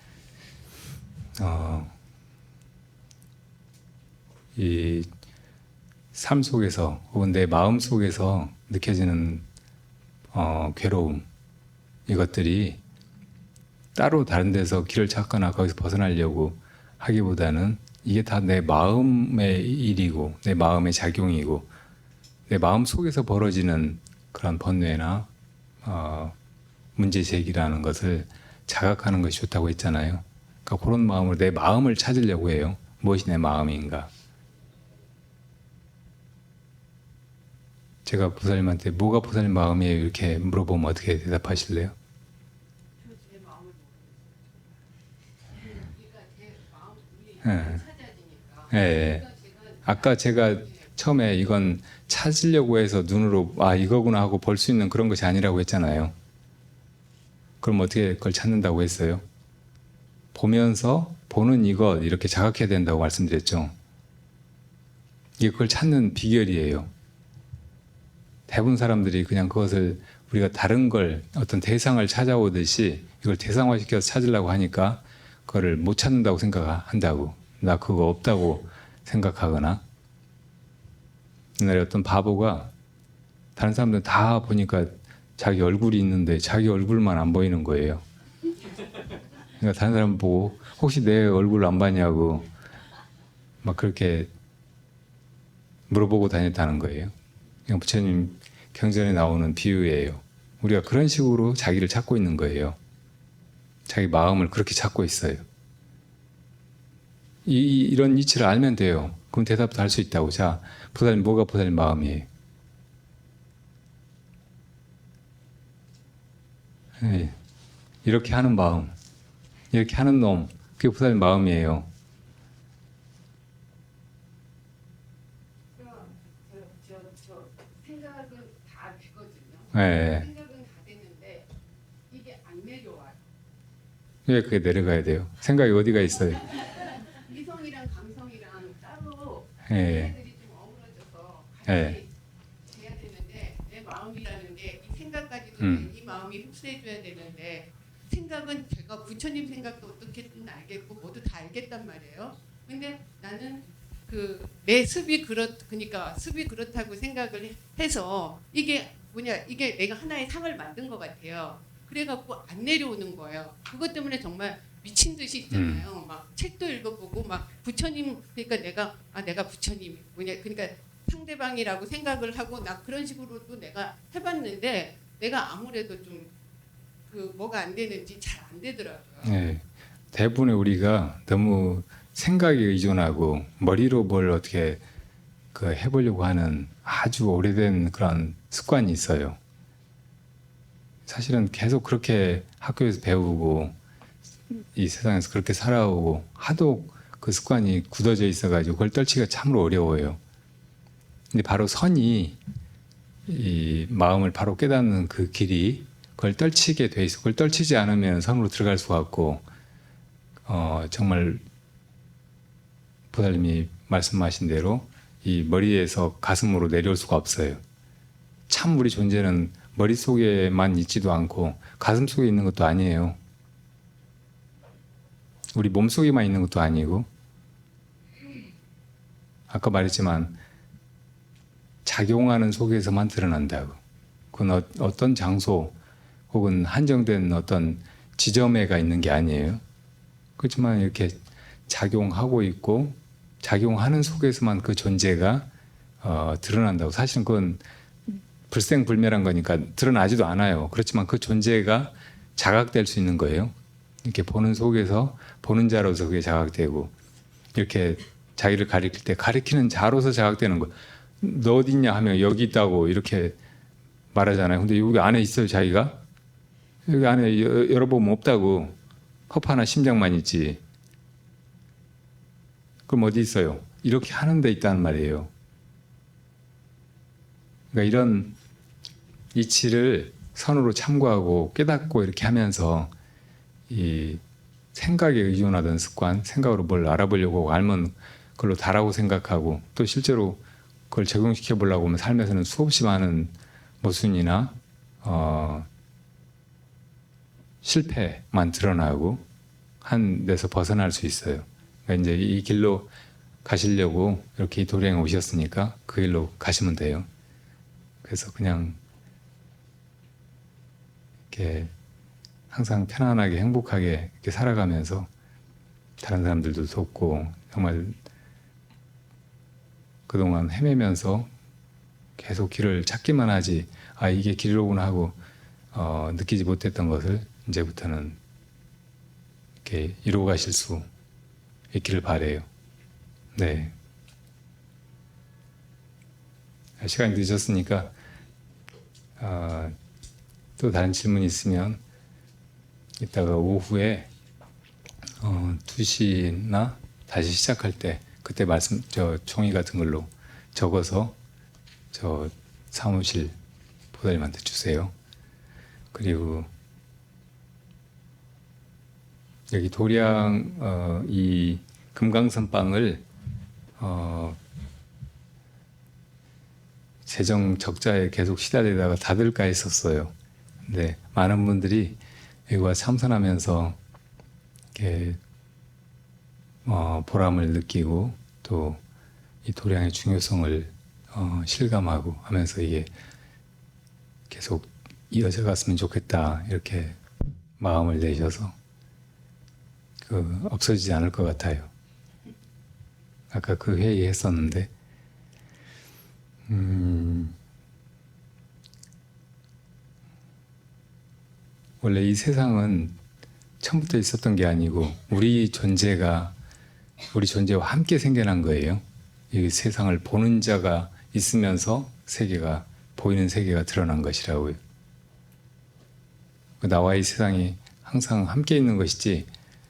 이 삶 속에서 혹은 내 마음 속에서 느껴지는 괴로움, 이것들이 따로 다른 데서 길을 찾거나 거기서 벗어나려고 하기보다는 이게 다 내 마음의 일이고 내 마음의 작용이고 내 마음 속에서 벌어지는 그런 번뇌나 문제 제기라는 것을 자각하는 것이 좋다고 했잖아요. 그러니까 그런 마음으로 내 마음을 찾으려고 해요. 무엇이 내 마음인가. 제가 보살님한테 뭐가 보살님 마음이에요? 이렇게 물어보면 어떻게 대답하실래요? 예. 예. 아까 제가 처음에 이건 찾으려고 해서 눈으로 이거구나 하고 볼 수 있는 그런 것이 아니라고 했잖아요. 그럼 어떻게 그걸 찾는다고 했어요? 보면서 보는 이것 이렇게 자각해야 된다고 말씀드렸죠. 이게 그걸 찾는 비결이에요. 대부분 사람들이 그냥 그것을 우리가 다른 걸 어떤 대상을 찾아오듯이 이걸 대상화시켜서 찾으려고 하니까 그거를 못 찾는다고 생각한다고, 나 그거 없다고 생각하거나. 옛날에 어떤 바보가 다른 사람들 다 보니까 자기 얼굴이 있는데 자기 얼굴만 안 보이는 거예요. 그러니까 다른 사람 보고 혹시 내 얼굴 안 봤냐고 막 그렇게 물어보고 다녔다는 거예요. 그냥 부처님 경전에 나오는 비유예요. 우리가 그런 식으로 자기를 찾고 있는 거예요. 자기 마음을 그렇게 찾고 있어요. 이런 이치를 알면 돼요. 그럼 대답도 할 수 있다고. 자, 보살님 뭐가 보살님 마음이에요? 네. 이렇게 하는 마음, 이렇게 하는 놈, 그게 보살님 마음이에요. 생각은 다 되거든요. 네. 생각은 다 되는데 이게 안 내려와요. 왜 그게 내려가야 돼요? 생각이 어디가 있어요? 이성이랑 감성이랑 따로 예. 애들이 좀 어우러져서 예. 같이 돼야 되는데 내 마음이라는 게 이 생각까지도 이 마음이 흡수해줘야 되는데 생각은 제가 부처님 생각도 어떻게든 알겠고 모두 다 알겠단 말이에요. 근데 나는 내 습이 그러니까 습이 그렇다고 생각을 해서 이게 뭐냐, 이게 내가 하나의 상을 만든 것 같아요. 그래갖고 안 내려오는 거예요. 그것 때문에 정말 미친 듯이 있잖아요. 막 책도 읽어보고 막 부처님, 그러니까 내가 부처님 뭐냐, 그러니까 상대방이라고 생각을 하고 나 그런 식으로도 내가 해봤는데 내가 아무래도 좀 뭐가 안 되는지 잘 안 되더라고요. 네. 대부분의 우리가 너무 생각에 의존하고 머리로 뭘 어떻게 해보려고 하는 아주 오래된 그런 습관이 있어요. 사실은 계속 그렇게 학교에서 배우고 이 세상에서 그렇게 살아오고 하도 그 습관이 굳어져 있어가지고 그걸 떨치기가 참으로 어려워요. 근데 바로 선이 이 마음을 바로 깨닫는 그 길이 그걸 떨치게 돼 있어. 그걸 떨치지 않으면 선으로 들어갈 수가 없고, 정말 보살님이 말씀하신 대로 이 머리에서 가슴으로 내려올 수가 없어요. 참 우리 존재는 머릿속에만 있지도 않고 가슴 속에 있는 것도 아니에요. 우리 몸속에만 있는 것도 아니고, 아까 말했지만 작용하는 속에서만 드러난다고. 그건 어떤 장소 혹은 한정된 어떤 지점에가 있는 게 아니에요. 그렇지만 이렇게 작용하고 있고 작용하는 속에서만 그 존재가 드러난다고. 사실은 그건 불생불멸한 거니까 드러나지도 않아요. 그렇지만 그 존재가 자각될 수 있는 거예요. 이렇게 보는 속에서 보는 자로서 그게 자각되고, 이렇게 자기를 가리킬 때 가리키는 자로서 자각되는 거. 너 어디 있냐 하면 여기 있다고 이렇게 말하잖아요. 근데 여기 안에 있어요, 자기가? 여기 안에 열어보면 없다고. 컵 하나 심장만 있지. 그럼 어디 있어요? 이렇게 하는 데 있다는 말이에요. 그러니까 이런 이치를 선으로 참고하고 깨닫고 이렇게 하면서 이 생각에 의존하던 습관, 생각으로 뭘 알아보려고 알면 그걸로 다라고 생각하고, 또 실제로 그걸 적용시켜 보려고 하면 삶에서는 수없이 많은 모순이나 실패만 드러나고 한 데서 벗어날 수 있어요. 그러니까 이제 이 길로 가시려고 이렇게 도량에 오셨으니까 그 길로 가시면 돼요. 그래서 그냥 이렇게 항상 편안하게 행복하게 이렇게 살아가면서 다른 사람들도 돕고, 정말 그동안 헤매면서 계속 길을 찾기만 하지, 아 이게 길이로구나 하고 느끼지 못했던 것을 이제부터는 이렇게 이루어 가실 수 있기를 바래요. 네. 시간이 늦었으니까 또 다른 질문 있으면 이따가 오후에 2시나 다시 시작할 때 그때 저 종이 같은 걸로 적어서 저 사무실 보살님한테 주세요. 그리고 여기 도량 이 금강선방을 재정 적자에 계속 시달리다가 닫을까 했었어요. 근데 많은 분들이 여기와 참선하면서 이렇게 보람을 느끼고 또 이 도량의 중요성을 실감하고 하면서 이게 계속 이어져 갔으면 좋겠다, 이렇게 마음을 내셔서 없어지지 않을 것 같아요. 아까 그 회의했었는데 원래 이 세상은 처음부터 있었던 게 아니고 우리 존재와 함께 생겨난 거예요. 이 세상을 보는 자가 있으면서 보이는 세계가 드러난 것이라고요. 나와 이 세상이 항상 함께 있는 것이지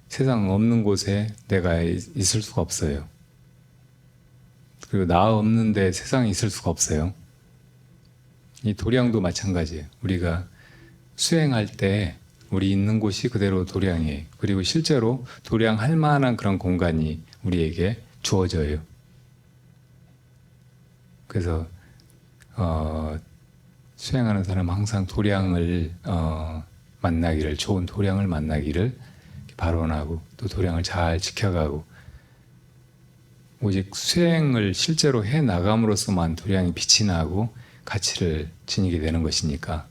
세상 없는 곳에 내가 있을 수가 없어요. 그리고 나 없는데 세상이 있을 수가 없어요. 이 도량도 마찬가지예요. 우리가 수행할 때 우리 있는 곳이 그대로 도량이에요. 그리고 실제로 도량할 만한 그런 공간이 우리에게 주어져요. 그래서 수행하는 사람은 항상 도량을 만나기를, 좋은 도량을 만나기를 발언하고 또 도량을 잘 지켜가고, 오직 수행을 실제로 해 나감으로써만 도량이 빛이 나고 가치를 지니게 되는 것이니까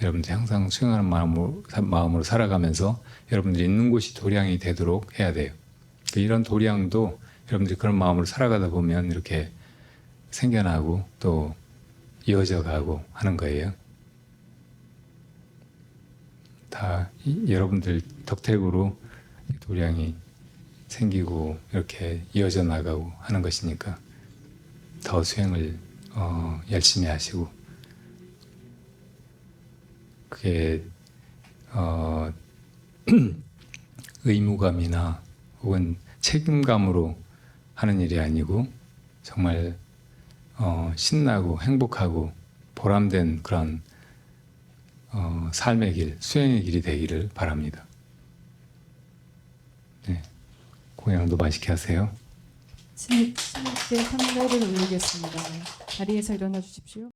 여러분들이 항상 수행하는 마음으로 살아가면서 여러분들이 있는 곳이 도량이 되도록 해야 돼요. 이런 도량도 여러분들이 그런 마음으로 살아가다 보면 이렇게 생겨나고 또 이어져 가고 하는 거예요. 다 여러분들 덕택으로 도량이 생기고 이렇게 이어져 나가고 하는 것이니까 더 수행을 열심히 하시고, 그게 의무감이나 혹은 책임감으로 하는 일이 아니고 정말 신나고 행복하고 보람된 그런 삶의 길, 수행의 길이 되기를 바랍니다. 네, 공양도 맛있게 하세요. 신입 때 판가를 올리겠습니다. 자리에서 일어나 주십시오.